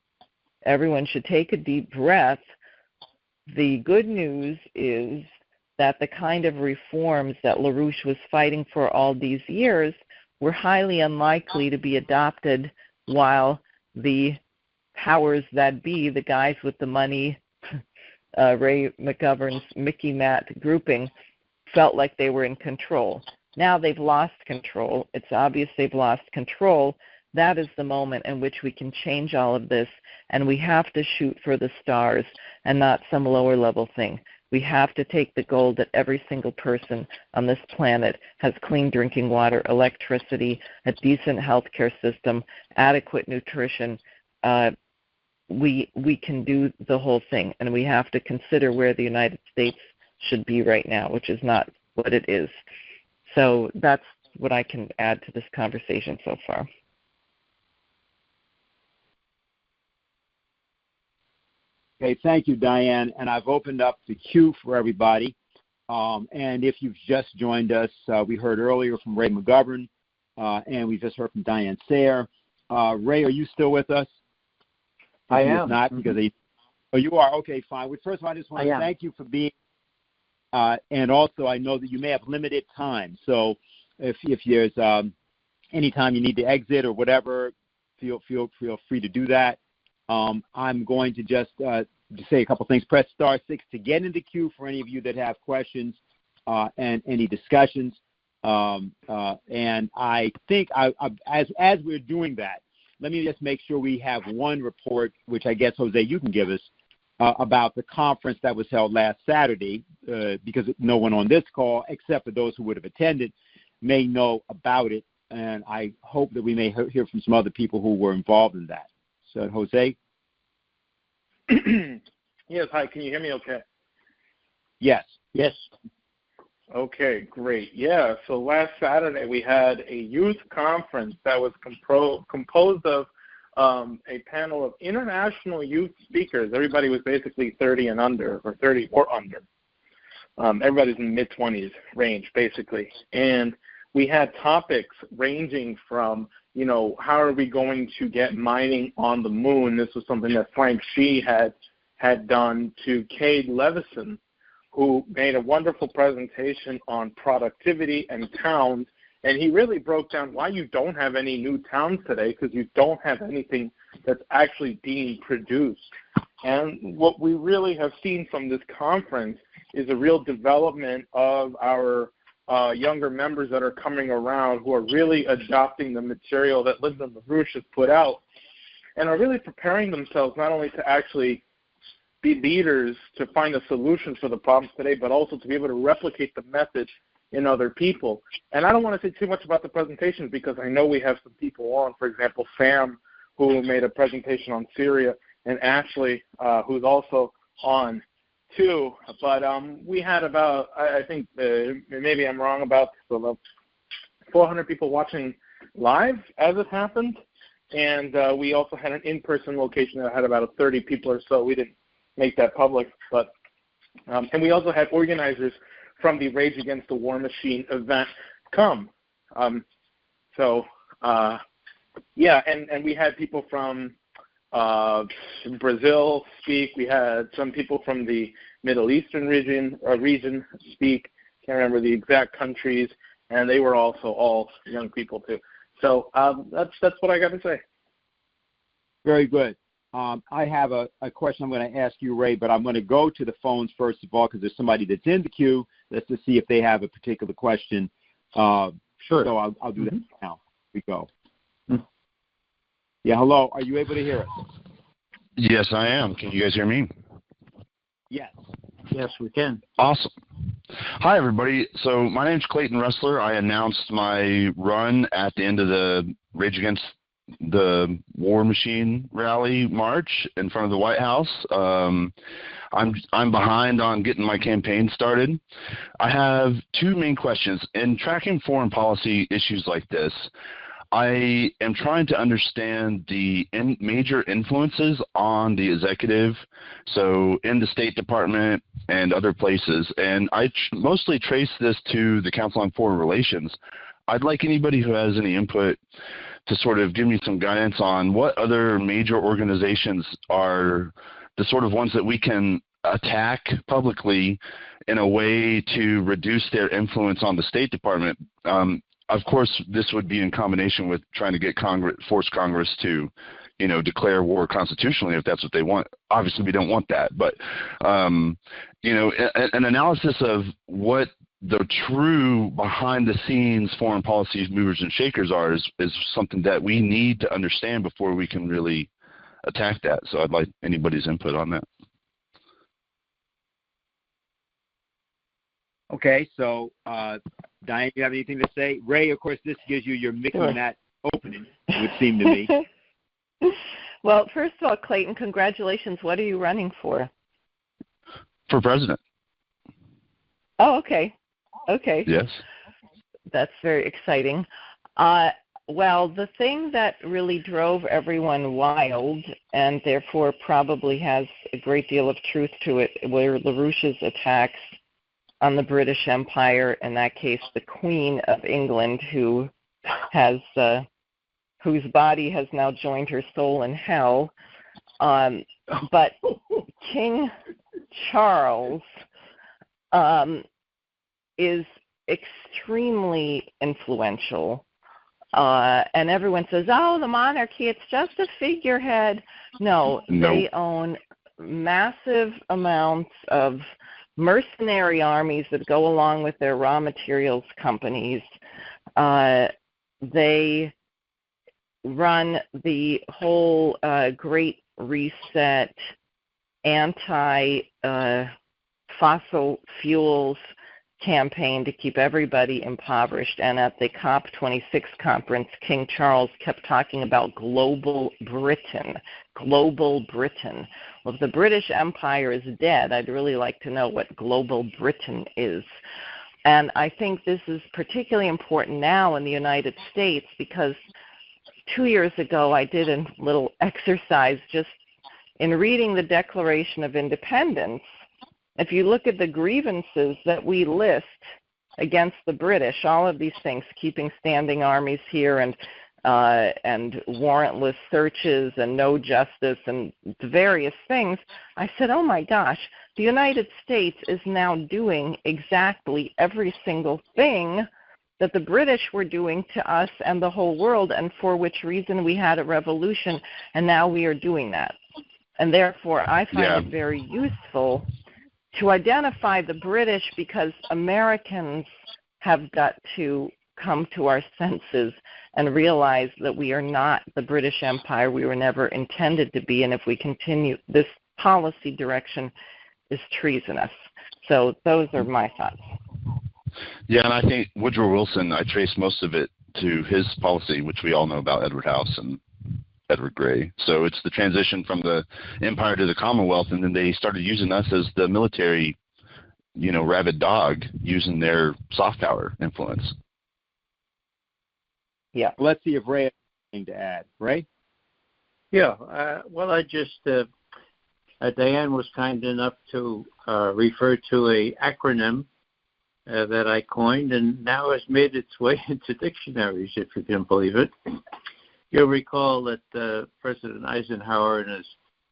everyone should take a deep breath. The good news is that the kind of reforms that LaRouche was fighting for all these years were highly unlikely to be adopted while the powers that be, the guys with the money, Ray McGovern's Mickey Matt grouping, felt like they were in control. Now they've lost control. It's obvious they've lost control. That is the moment in which we can change all of this, and we have to shoot for the stars and not some lower level thing. We have to take the goal that every single person on this planet has clean drinking water, electricity, a decent healthcare system, adequate nutrition. We can do the whole thing, and we have to consider where the United States should be right now, which is not what it is. So that's what I can add to this conversation so far. Okay, thank you, Diane. And I've opened up the queue for everybody. And if you've just joined us, we heard earlier from Ray McGovern, and we just heard from Diane Sare. Ray, are you still with us? I am. Not because oh, you are? Okay, fine. Well, first of all, I just want to thank you for being, and also I know that you may have limited time. So if there's any time you need to exit or whatever, feel free to do that. I'm going to just say a couple things. Press *6 to get in the queue for any of you that have questions and any discussions. And I think as we're doing that, let me just make sure we have one report, which I guess, Jose, you can give us, about the conference that was held last Saturday, because no one on this call, except for those who would have attended, may know about it. And I hope that we may hear from some other people who were involved in that. So, Jose? Yes, hi, can you hear me okay? Yes. Yes. Okay, great. Yeah, so last Saturday we had a youth conference that was composed of a panel of international youth speakers. Everybody was basically 30 and under, or 30 or under. Everybody's in the mid-20s range, basically. And we had topics ranging from, how are we going to get mining on the moon? This was something that Frank Shee had done, to Cade Levison, who made a wonderful presentation on productivity and towns. And he really broke down why you don't have any new towns today, because you don't have anything that's actually being produced. And what we really have seen from this conference is a real development of our younger members that are coming around, who are really adopting the material that Lyndon LaRouche has put out, and are really preparing themselves not only to actually be leaders to find a solution for the problems today, but also to be able to replicate the message in other people. And I don't want to say too much about the presentations, because I know we have some people on, for example, Sam, who made a presentation on Syria, and Ashley, who's also on too. But we had about, I think, maybe I'm wrong about this, about 400 people watching live as it happened. And we also had an in-person location that had about 30 people or so. We didn't make that public, but and we also had organizers from the Rage Against the War Machine event come. Yeah, and we had people from Brazil speak. We had some people from the Middle Eastern region speak. Can't remember the exact countries, and they were also all young people too. So that's what I got to say. Very good. I have a question I'm going to ask you, Ray, but I'm going to go to the phones first of all, because there's somebody that's in the queue. Let's just see if they have a particular question. Sure. So I'll do that now. Here we go. Yeah, hello. Are you able to hear us? Yes, I am. Can you guys hear me? Yes. Yes, we can. Awesome. Hi, everybody. So my name's Clayton Ressler. I announced my run at the end of the Rage Against the War Machine rally march in front of the White House. I'm behind on getting my campaign started. I have two main questions. In tracking foreign policy issues like this, I am trying to understand the major influences on the executive, so in the State Department and other places, and I mostly trace this to the Council on Foreign Relations. I'd like anybody who has any input to sort of give me some guidance on what other major organizations are the sort of ones that we can attack publicly in a way to reduce their influence on the State Department. Of course, this would be in combination with trying to get force Congress to, declare war constitutionally if that's what they want. Obviously, we don't want that. But, an analysis of what the true behind-the-scenes foreign policy movers and shakers are is something that we need to understand before we can really attack that. So I'd like anybody's input on that. Okay, so Diane, you have anything to say? Ray, of course, this gives you your Mickey Sure. Matt opening, it would seem to me. Well, first of all, Clayton, congratulations. What are you running for? For president. Oh, okay. Okay. Yes. That's very exciting. Well, the thing that really drove everyone wild and therefore probably has a great deal of truth to it were LaRouche's attacks on the British Empire, in that case the Queen of England, who has whose body has now joined her soul in hell. But King Charles is extremely influential. And everyone says, oh, the monarchy, it's just a figurehead. No, they own massive amounts of mercenary armies that go along with their raw materials companies. They run the whole Great Reset, anti-fossil fuels campaign to keep everybody impoverished. And at the COP26 conference, King Charles kept talking about global Britain. Global Britain. Well, if the British Empire is dead, I'd really like to know what global Britain is. And I think this is particularly important now in the United States because 2 years ago I did a little exercise just in reading the Declaration of Independence. If you look at the grievances that we list against the British, all of these things, keeping standing armies here and warrantless searches and no justice and various things, I said, oh my gosh, the United States is now doing exactly every single thing that the British were doing to us and the whole world, and for which reason we had a revolution, and now we are doing that. And therefore, I find it very useful to identify the British because Americans have got to come to our senses and realize that we are not the British Empire we were never intended to be, and if we continue, this policy direction is treasonous. So those are my thoughts. Yeah, and I think Woodrow Wilson, I trace most of it to his policy, which we all know about, Edward House and Edward Grey. So it's the transition from the empire to the Commonwealth, and then they started using us as the military, rabid dog, using their soft power influence. Yeah. Let's see if Ray has anything to add. Ray? Yeah. Well, I just Diane was kind enough to refer to a acronym that I coined, and now has made its way into dictionaries, if you can believe it. You'll recall that President Eisenhower in his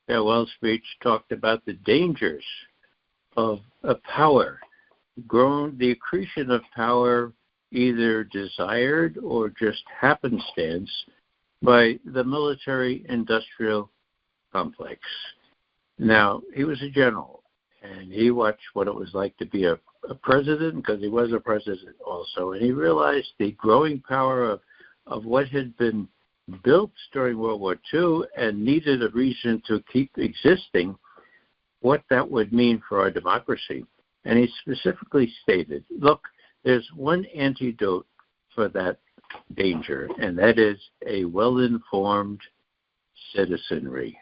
farewell speech talked about the dangers of power, the accretion of power either desired or just happenstance by the military-industrial complex. Now, he was a general, and he watched what it was like to be a president, because he was a president also, and he realized the growing power of what had been built during World War II and needed a reason to keep existing, what that would mean for our democracy. And he specifically stated, look, there's one antidote for that danger, and that is a well-informed citizenry.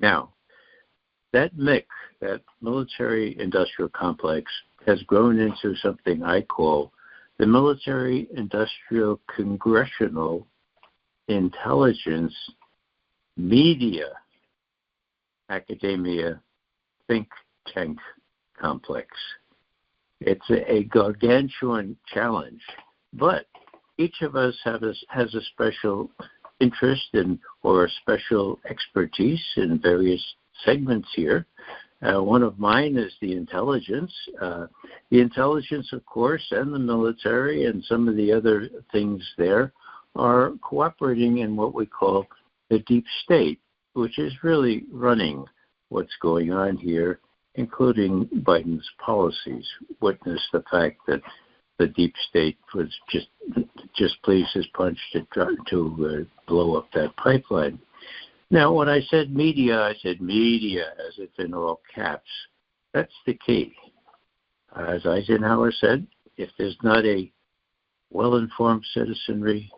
Now, that MIC, that military-industrial complex, has grown into something I call the military-industrial congressional intelligence, media, academia, think tank complex. It's a gargantuan challenge, but each of us has a special interest in or a special expertise in various segments here. One of mine is the intelligence. The intelligence, of course, and the military and some of the other things there are cooperating in what we call the deep state, which is really running what's going on here, including Biden's policies. Witness the fact that the deep state was just pleased his punch to blow up that pipeline. Now, when I said media as if in all caps. That's the key. As Eisenhower said, if there's not a well-informed citizenry,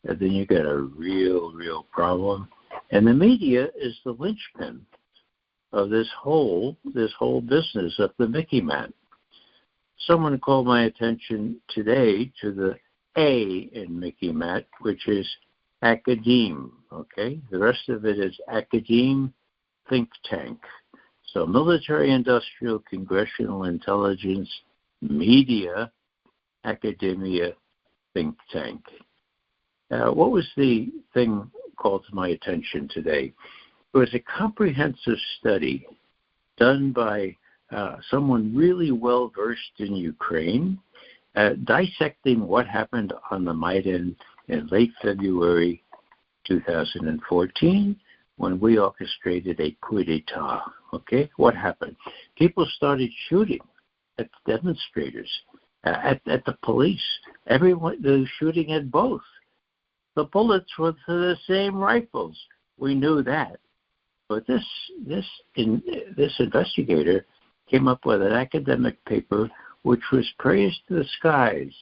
then you got a real problem. And the media is the linchpin of this whole business of the Mickey Mat. Someone called my attention today to the A in Mickey Mat, which is academe, okay? The rest of it is academe think tank. So military, industrial, congressional intelligence, media, academia, think tank. What was the thing called to my attention today? It was a comprehensive study done by someone really well-versed in Ukraine, dissecting what happened on the Maidan in late February 2014 when we orchestrated a coup d'etat. Okay, what happened? People started shooting at demonstrators, at the police. Everyone, they were shooting at both. The bullets were to the same rifles. We knew that. But this investigator came up with an academic paper which was praised to the skies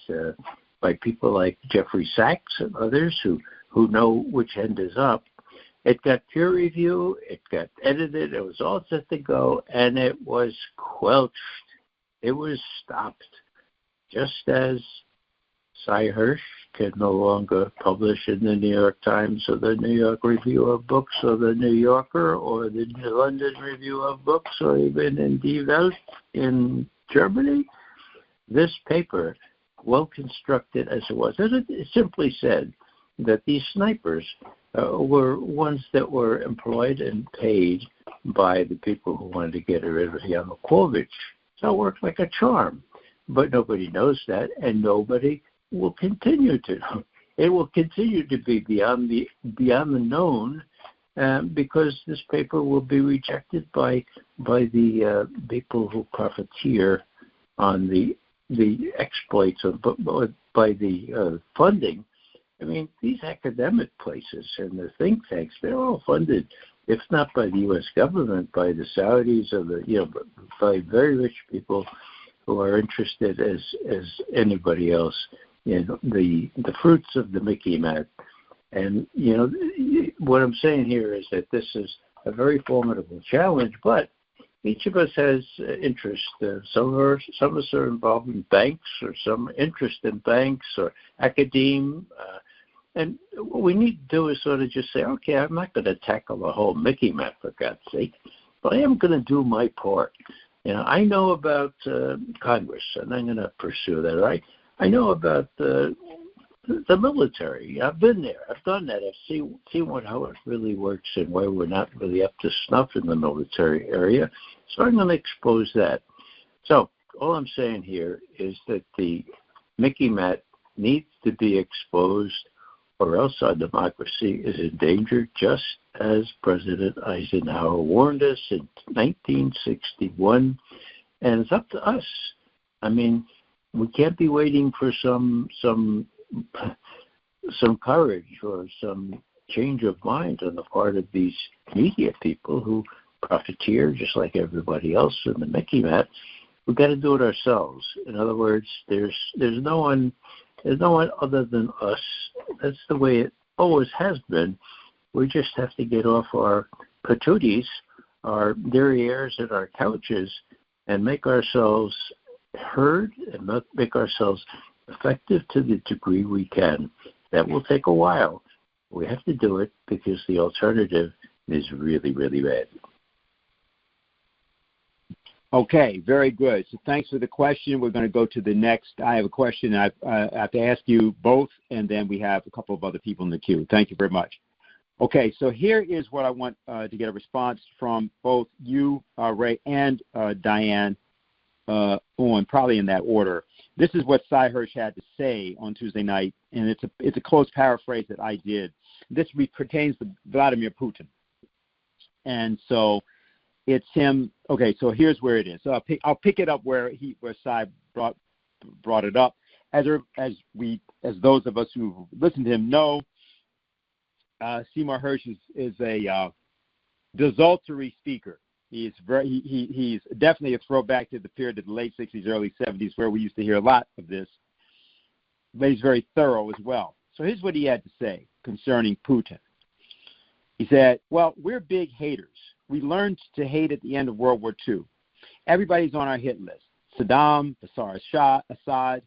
by people like Jeffrey Sachs and others who know which end is up. It got peer review, it got edited, it was all set to go, and it was quelched. It was stopped. Just as Sare can no longer publish in the New York Times or the New York Review of Books or the New Yorker or the London Review of Books or even in Die Welt in Germany, this paper, well constructed as it was, it simply said that these snipers were ones that were employed and paid by the people who wanted to get rid of Yanukovych. So it worked like a charm. But nobody knows that, and nobody will continue to know. It will continue to be beyond the known, because this paper will be rejected by the people who profiteer on the exploits of by the funding. I mean, these academic places and the think tanks, they're all funded, if not by the U.S. government, by the Saudis or by very rich people who are interested as anybody else in the fruits of the Mickey Mat. And, what I'm saying here is that this is a very formidable challenge, but each of us has interest. Some of us are involved in banks or some interest in banks or academe. And what we need to do is sort of just say, okay, I'm not going to tackle the whole Mickey Mat, for God's sake, but I am going to do my part. I know about Congress, and I'm going to pursue that, right? I know about the military. I've been there. I've done that. I've seen how it really works and why we're not really up to snuff in the military area. So I'm going to expose that. So all I'm saying here is that the Mickey Mat needs to be exposed, or else our democracy is in danger, just as President Eisenhower warned us in 1961. And it's up to us. I mean, we can't be waiting for some courage or some change of mind on the part of these media people who profiteer just like everybody else in the Mickey Mat. We've got to do it ourselves. In other words, there's no one other than us. That's the way it always has been. We just have to get off our patooties, our derrieres, and our couches, and make ourselves heard and make ourselves effective to the degree we can. That will take a while. We have to do it because the alternative is really, really bad. Okay, very good. So thanks for the question. We're going to go to the next. I have a question I have to ask you both, and then we have a couple of other people in the queue. Thank you very much. Okay, so here is what I want to get a response from both you, Ray, and Diane on, probably in that order. This is what Cy Hirsch had to say on Tuesday night, and it's a close paraphrase that I did. This pertains to Vladimir Putin. And so it's him. Okay, so here's where it is. So I'll pick it up where Cy brought it up. As those of us who listen to him know, Seymour Hersh is a desultory speaker. He's definitely a throwback to the period of the late 60s, early 70s, where we used to hear a lot of this. But he's very thorough as well. So here's what he had to say concerning Putin. He said, well, we're big haters. We learned to hate at the end of World War II. Everybody's on our hit list. Saddam, Bashar Assad.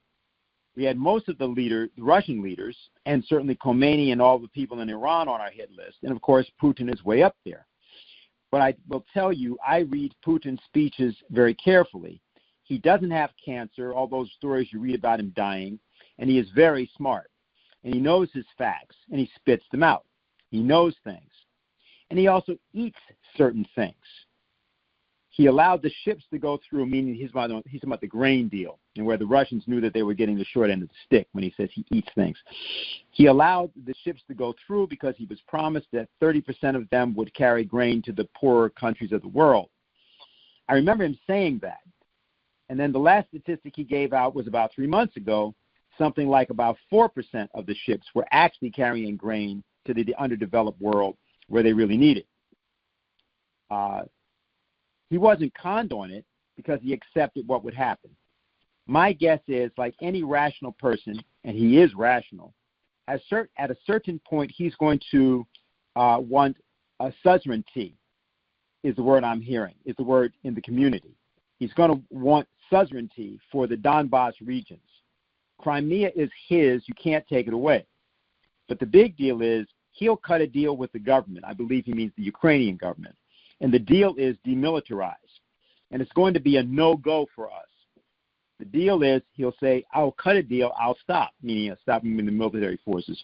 We had most of the Russian leaders, and certainly Khomeini and all the people in Iran on our hit list. And, of course, Putin is way up there. But I will tell you, I read Putin's speeches very carefully. He doesn't have cancer, all those stories you read about him dying, and he is very smart. And he knows his facts, and he spits them out. He knows things. And he also eats certain things. He allowed the ships to go through, meaning he's talking about the grain deal, and where the Russians knew that they were getting the short end of the stick when he says he eats things. He allowed the ships to go through because he was promised that 30% of them would carry grain to the poorer countries of the world. I remember him saying that. And then the last statistic he gave out was about 3 months ago. Something like about 4% of the ships were actually carrying grain to the underdeveloped world where they really need it. He wasn't conned on it because he accepted what would happen. My guess is, like any rational person, and he is rational, at a certain point he's going to want a suzerainty, is the word I'm hearing, is the word in the community. He's going to want suzerainty for the Donbass regions. Crimea is his. You can't take it away. But the big deal is he'll cut a deal with the government. I believe he means the Ukrainian government. And the deal is demilitarize. And it's going to be a no-go for us. The deal is he'll say, I'll cut a deal, I'll stop, meaning stopping the military forces.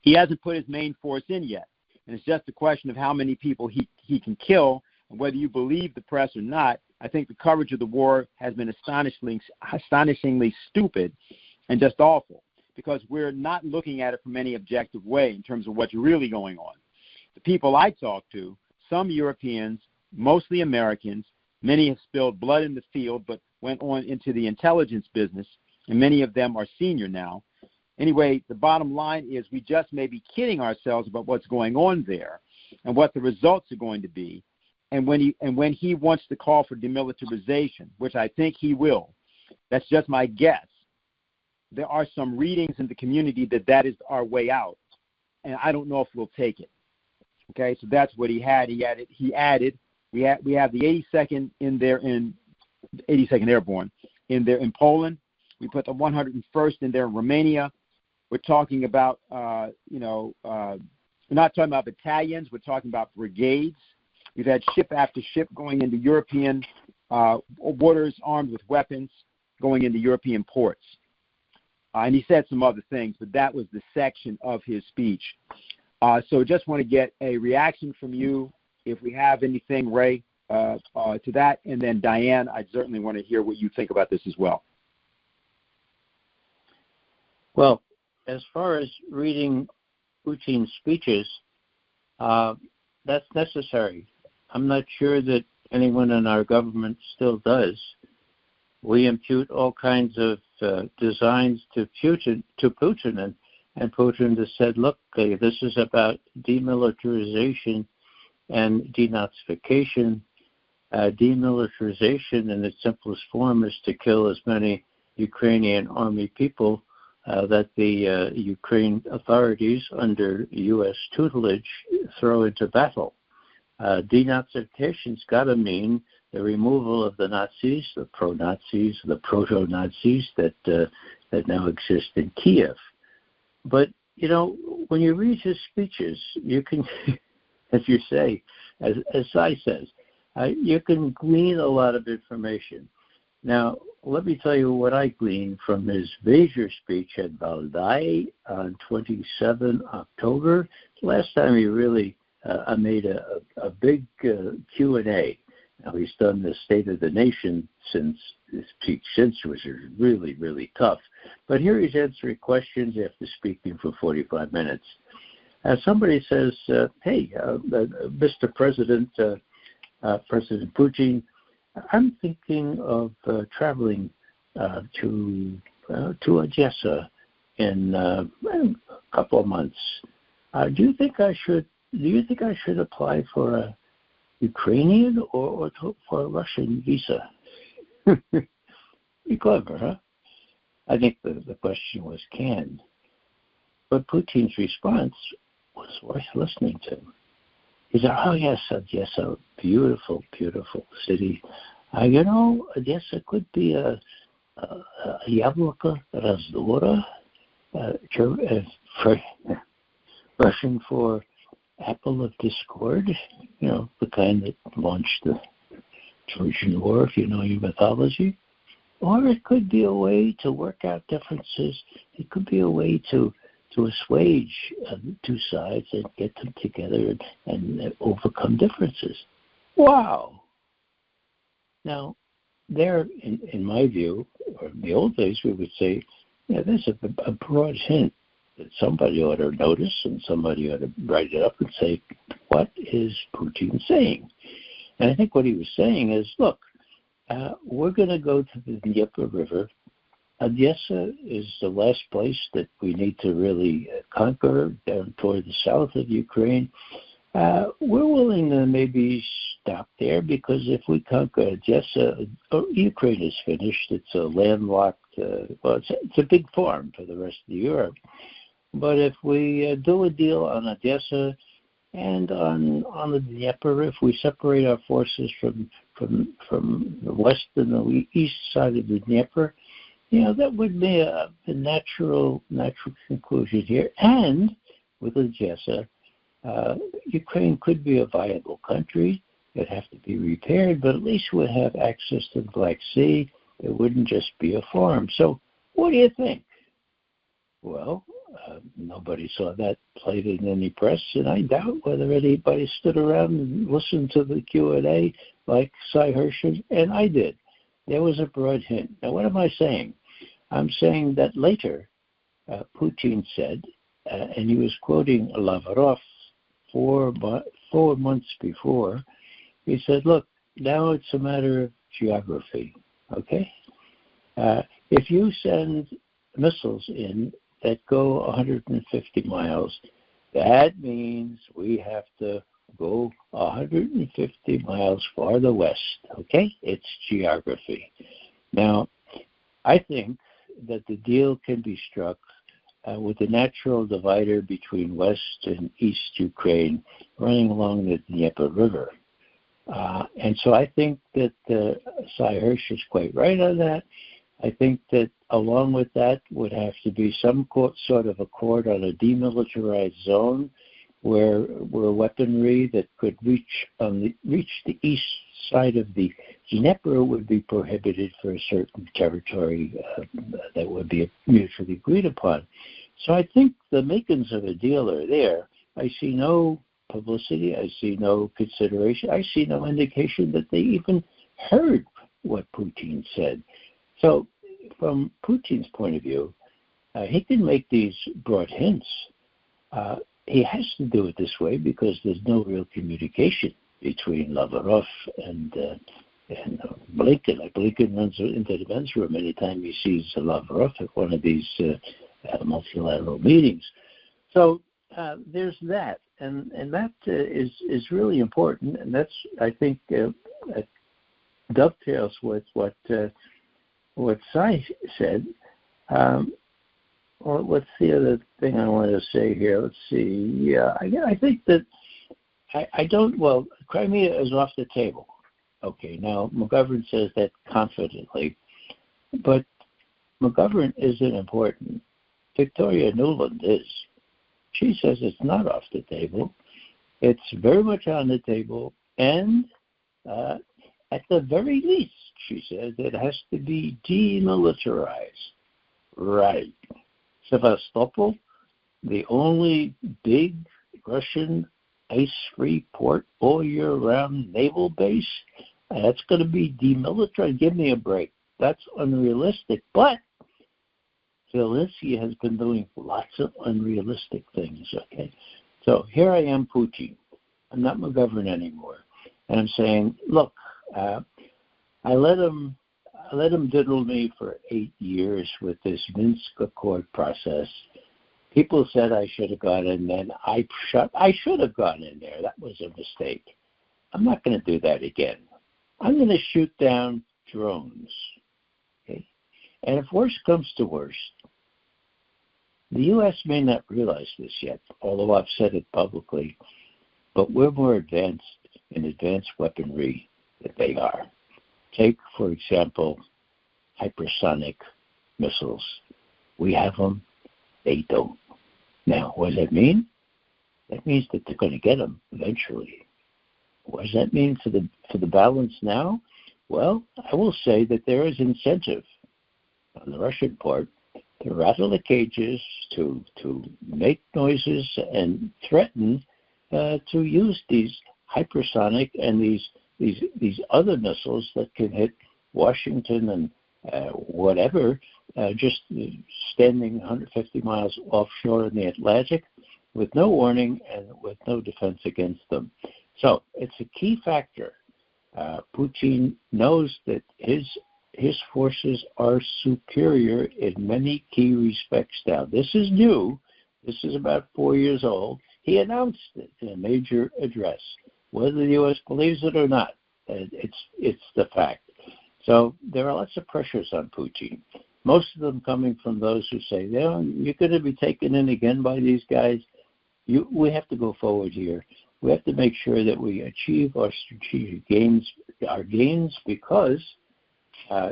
He hasn't put his main force in yet. And it's just a question of how many people he can kill. And whether you believe the press or not, I think the coverage of the war has been astonishingly stupid and just awful, because we're not looking at it from any objective way in terms of what's really going on. The people I talk to, some Europeans, mostly Americans, many have spilled blood in the field but went on into the intelligence business, and many of them are senior now. Anyway, the bottom line is we just may be kidding ourselves about what's going on there and what the results are going to be. And when he wants to call for demilitarization, which I think he will, that's just my guess. There are some readings in the community that is our way out, and I don't know if we'll take it. Okay, so that's what he had. He added. We have the 82nd in there, in 82nd Airborne in there in Poland. We put the 101st in there in Romania. We're talking about we're not talking about battalions. We're talking about brigades. We've had ship after ship going into European waters armed with weapons going into European ports. And he said some other things, but that was the section of his speech. So just want to get a reaction from you, if we have anything, Ray, to that. And then, Diane, I certainly want to hear what you think about this as well. Well, as far as reading Putin's speeches, that's necessary. I'm not sure that anyone in our government still does. We impute all kinds of designs to Putin, and Putin has said, look, this is about demilitarization and denazification. Demilitarization in its simplest form is to kill as many Ukrainian army people that the Ukraine authorities under U.S. tutelage throw into battle. Denazification's got to mean the removal of the Nazis, the pro-Nazis, the proto-Nazis that now exist in Kiev. But, when you read his speeches, you can, as you say, as Sai says, you can glean a lot of information. Now, let me tell you what I gleaned from his major speech at Valdai on 27 October. Last time he really made a big Q&A. Now, he's done the State of the Nation since his speech which is really, really tough. But here he's answering questions after speaking for 45 minutes. Somebody says, hey, Mr. President, President Putin, I'm thinking of traveling to Odessa in a couple of months. Do you think I should apply for Ukrainian or for a Russian visa? Be clever, huh? I think the question was canned. But Putin's response was worth listening to. He said, oh, yes, Odessa, beautiful, beautiful city. Odessa could be a Яблоко Раздора, Russian for apple of discord, the kind that launched the Trojan War, if you know your mythology. Or it could be a way to work out differences. It could be a way to assuage two sides and get them together and overcome differences. Wow! Now, there, in my view, or in the old days, we would say, there's a broad hint that somebody ought to notice and somebody ought to write it up and say, what is Putin saying? And I think what he was saying is, look, we're going to go to the Dnieper River. Odessa is the last place that we need to really conquer down toward the south of Ukraine. We're willing to maybe stop there because if we conquer Odessa, Ukraine is finished. It's a landlocked, it's a big farm for the rest of Europe. But if we do a deal on Odessa and on the Dnieper, if we separate our forces from the west and the east side of the Dnieper, that would be a natural conclusion here. And with Odessa, Ukraine could be a viable country. It'd have to be repaired, but at least we'd have access to the Black Sea. It wouldn't just be a farm. So what do you think? Well, nobody saw that played in any press, and I doubt whether anybody stood around and listened to the Q&A like Sare, and I did. There was a broad hint. Now, what am I saying? I'm saying that later, Putin said, and he was quoting Lavrov 4 months before, he said, look, now it's a matter of geography, okay? If you send missiles in that go 150 miles, that means we have to go 150 miles farther west, okay? It's geography. Now, I think that the deal can be struck with the natural divider between west and east Ukraine running along the Dnieper River. And so I think that Sare is quite right on that. I think that along with that would have to be some sort of accord on a demilitarized zone where weaponry that could reach the east side of the Dnieper would be prohibited for a certain territory that would be mutually agreed upon. So I think the makings of a deal are there. I see no publicity. I see no consideration. I see no indication that they even heard what Putin said. So from Putin's point of view, he can make these broad hints. He has to do it this way because there's no real communication between Lavrov and Blinken. Like Blinken runs into the men's room anytime he sees Lavrov at one of these multilateral meetings. So there's that, and that is really important, and that's, I think, dovetails with what Sai said. Well, what's the other thing I want to say here? Let's see. Yeah, I think that Crimea is off the table. Okay, now McGovern says that confidently, but McGovern isn't important. Victoria Nuland is. She says it's not off the table. It's very much on the table, and at the very least, she says, it has to be demilitarized. Right. Sevastopol, the only big Russian ice-free port all year-round naval base, that's going to be demilitarized. Give me a break. That's unrealistic. But Zelensky has been doing lots of unrealistic things, okay? So here I am, Putin. I'm not McGovern anymore. And I'm saying, look, I let him diddle me for 8 years with this Minsk Accord process. People said I should have gone in then. I should have gone in there. That was a mistake. I'm not going to do that again. I'm going to shoot down drones. Okay? And if worse comes to worst, the U.S. may not realize this yet, although I've said it publicly, but we're more advanced in advanced weaponry than they are. Take, for example, hypersonic missiles. We have them, they don't. Now, what does that mean? That means that they're going to get them eventually. What does that mean for the balance now? Well, I will say that there is incentive on the Russian part to rattle the cages, to make noises and threaten to use these hypersonic and these other missiles that can hit Washington and whatever, just standing 150 miles offshore in the Atlantic with no warning and with no defense against them. So it's a key factor. Putin knows that his forces are superior in many key respects now. This is new. This is about 4 years old. He announced it in a major address. Whether the U.S. believes it or not, it's the fact. So there are lots of pressures on Putin, most of them coming from those who say, you're going to be taken in again by these guys. We have to go forward here. We have to make sure that we achieve our strategic gains, because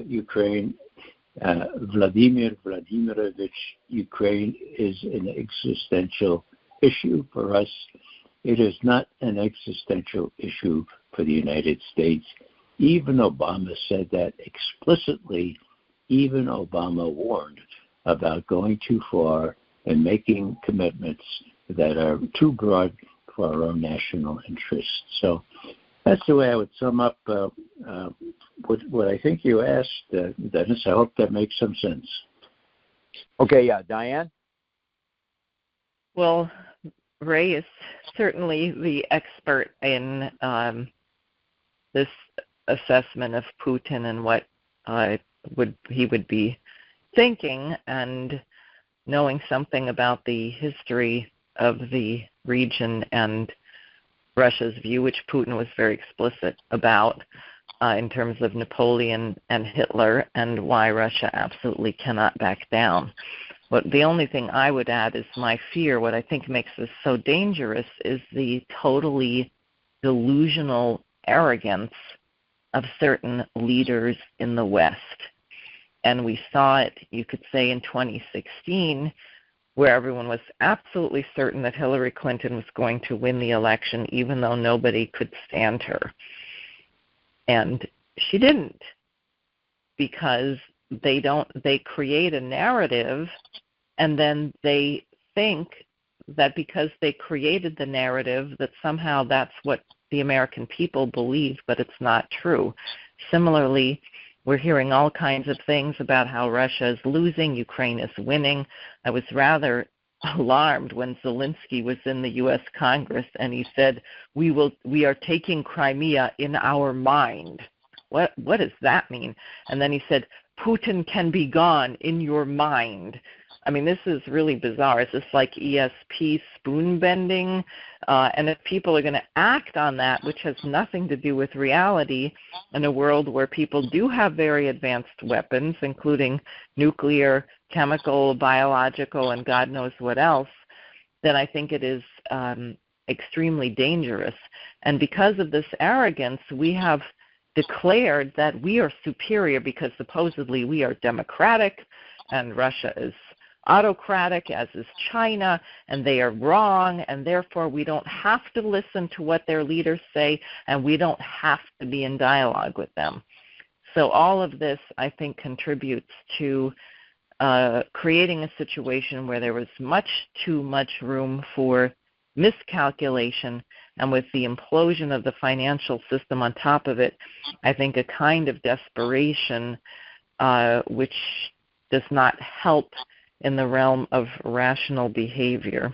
Ukraine, Vladimir Vladimirovich, Ukraine is an existential issue for us. It is not an existential issue for the United States. Even Obama said that explicitly. Even Obama warned about going too far and making commitments that are too broad for our own national interests. So that's the way I would sum up what I think you asked, Dennis. I hope that makes some sense. Okay, Diane? Well, Ray is certainly the expert in this assessment of Putin and what he would be thinking, and knowing something about the history of the region and Russia's view, which Putin was very explicit about in terms of Napoleon and Hitler, and why Russia absolutely cannot back down. But the only thing I would add is my fear. What I think makes this so dangerous is the totally delusional arrogance of certain leaders in the West. And we saw it, you could say, in 2016, where everyone was absolutely certain that Hillary Clinton was going to win the election, even though nobody could stand her. And she didn't, because they create a narrative, and then they think that because they created the narrative that somehow that's what the American people believe, but it's not true. Similarly, we're hearing all kinds of things about how Russia is losing, Ukraine is winning. I was rather alarmed when Zelensky was in the U.S. Congress and he said, we are taking Crimea in our mind. What does that mean? And then he said, Putin can be gone in your mind. I mean, this is really bizarre. Is this like ESP spoon bending? And if people are going to act on that, which has nothing to do with reality, in a world where people do have very advanced weapons, including nuclear, chemical, biological, and God knows what else, then I think it is extremely dangerous. And because of this arrogance, we have declared that we are superior because supposedly we are democratic and Russia is autocratic, as is China, and they are wrong, and therefore we don't have to listen to what their leaders say, and we don't have to be in dialogue with them. So all of this, I think, contributes to creating a situation where there was much too much room for miscalculation, and with the implosion of the financial system on top of it, I think a kind of desperation which does not help in the realm of rational behavior.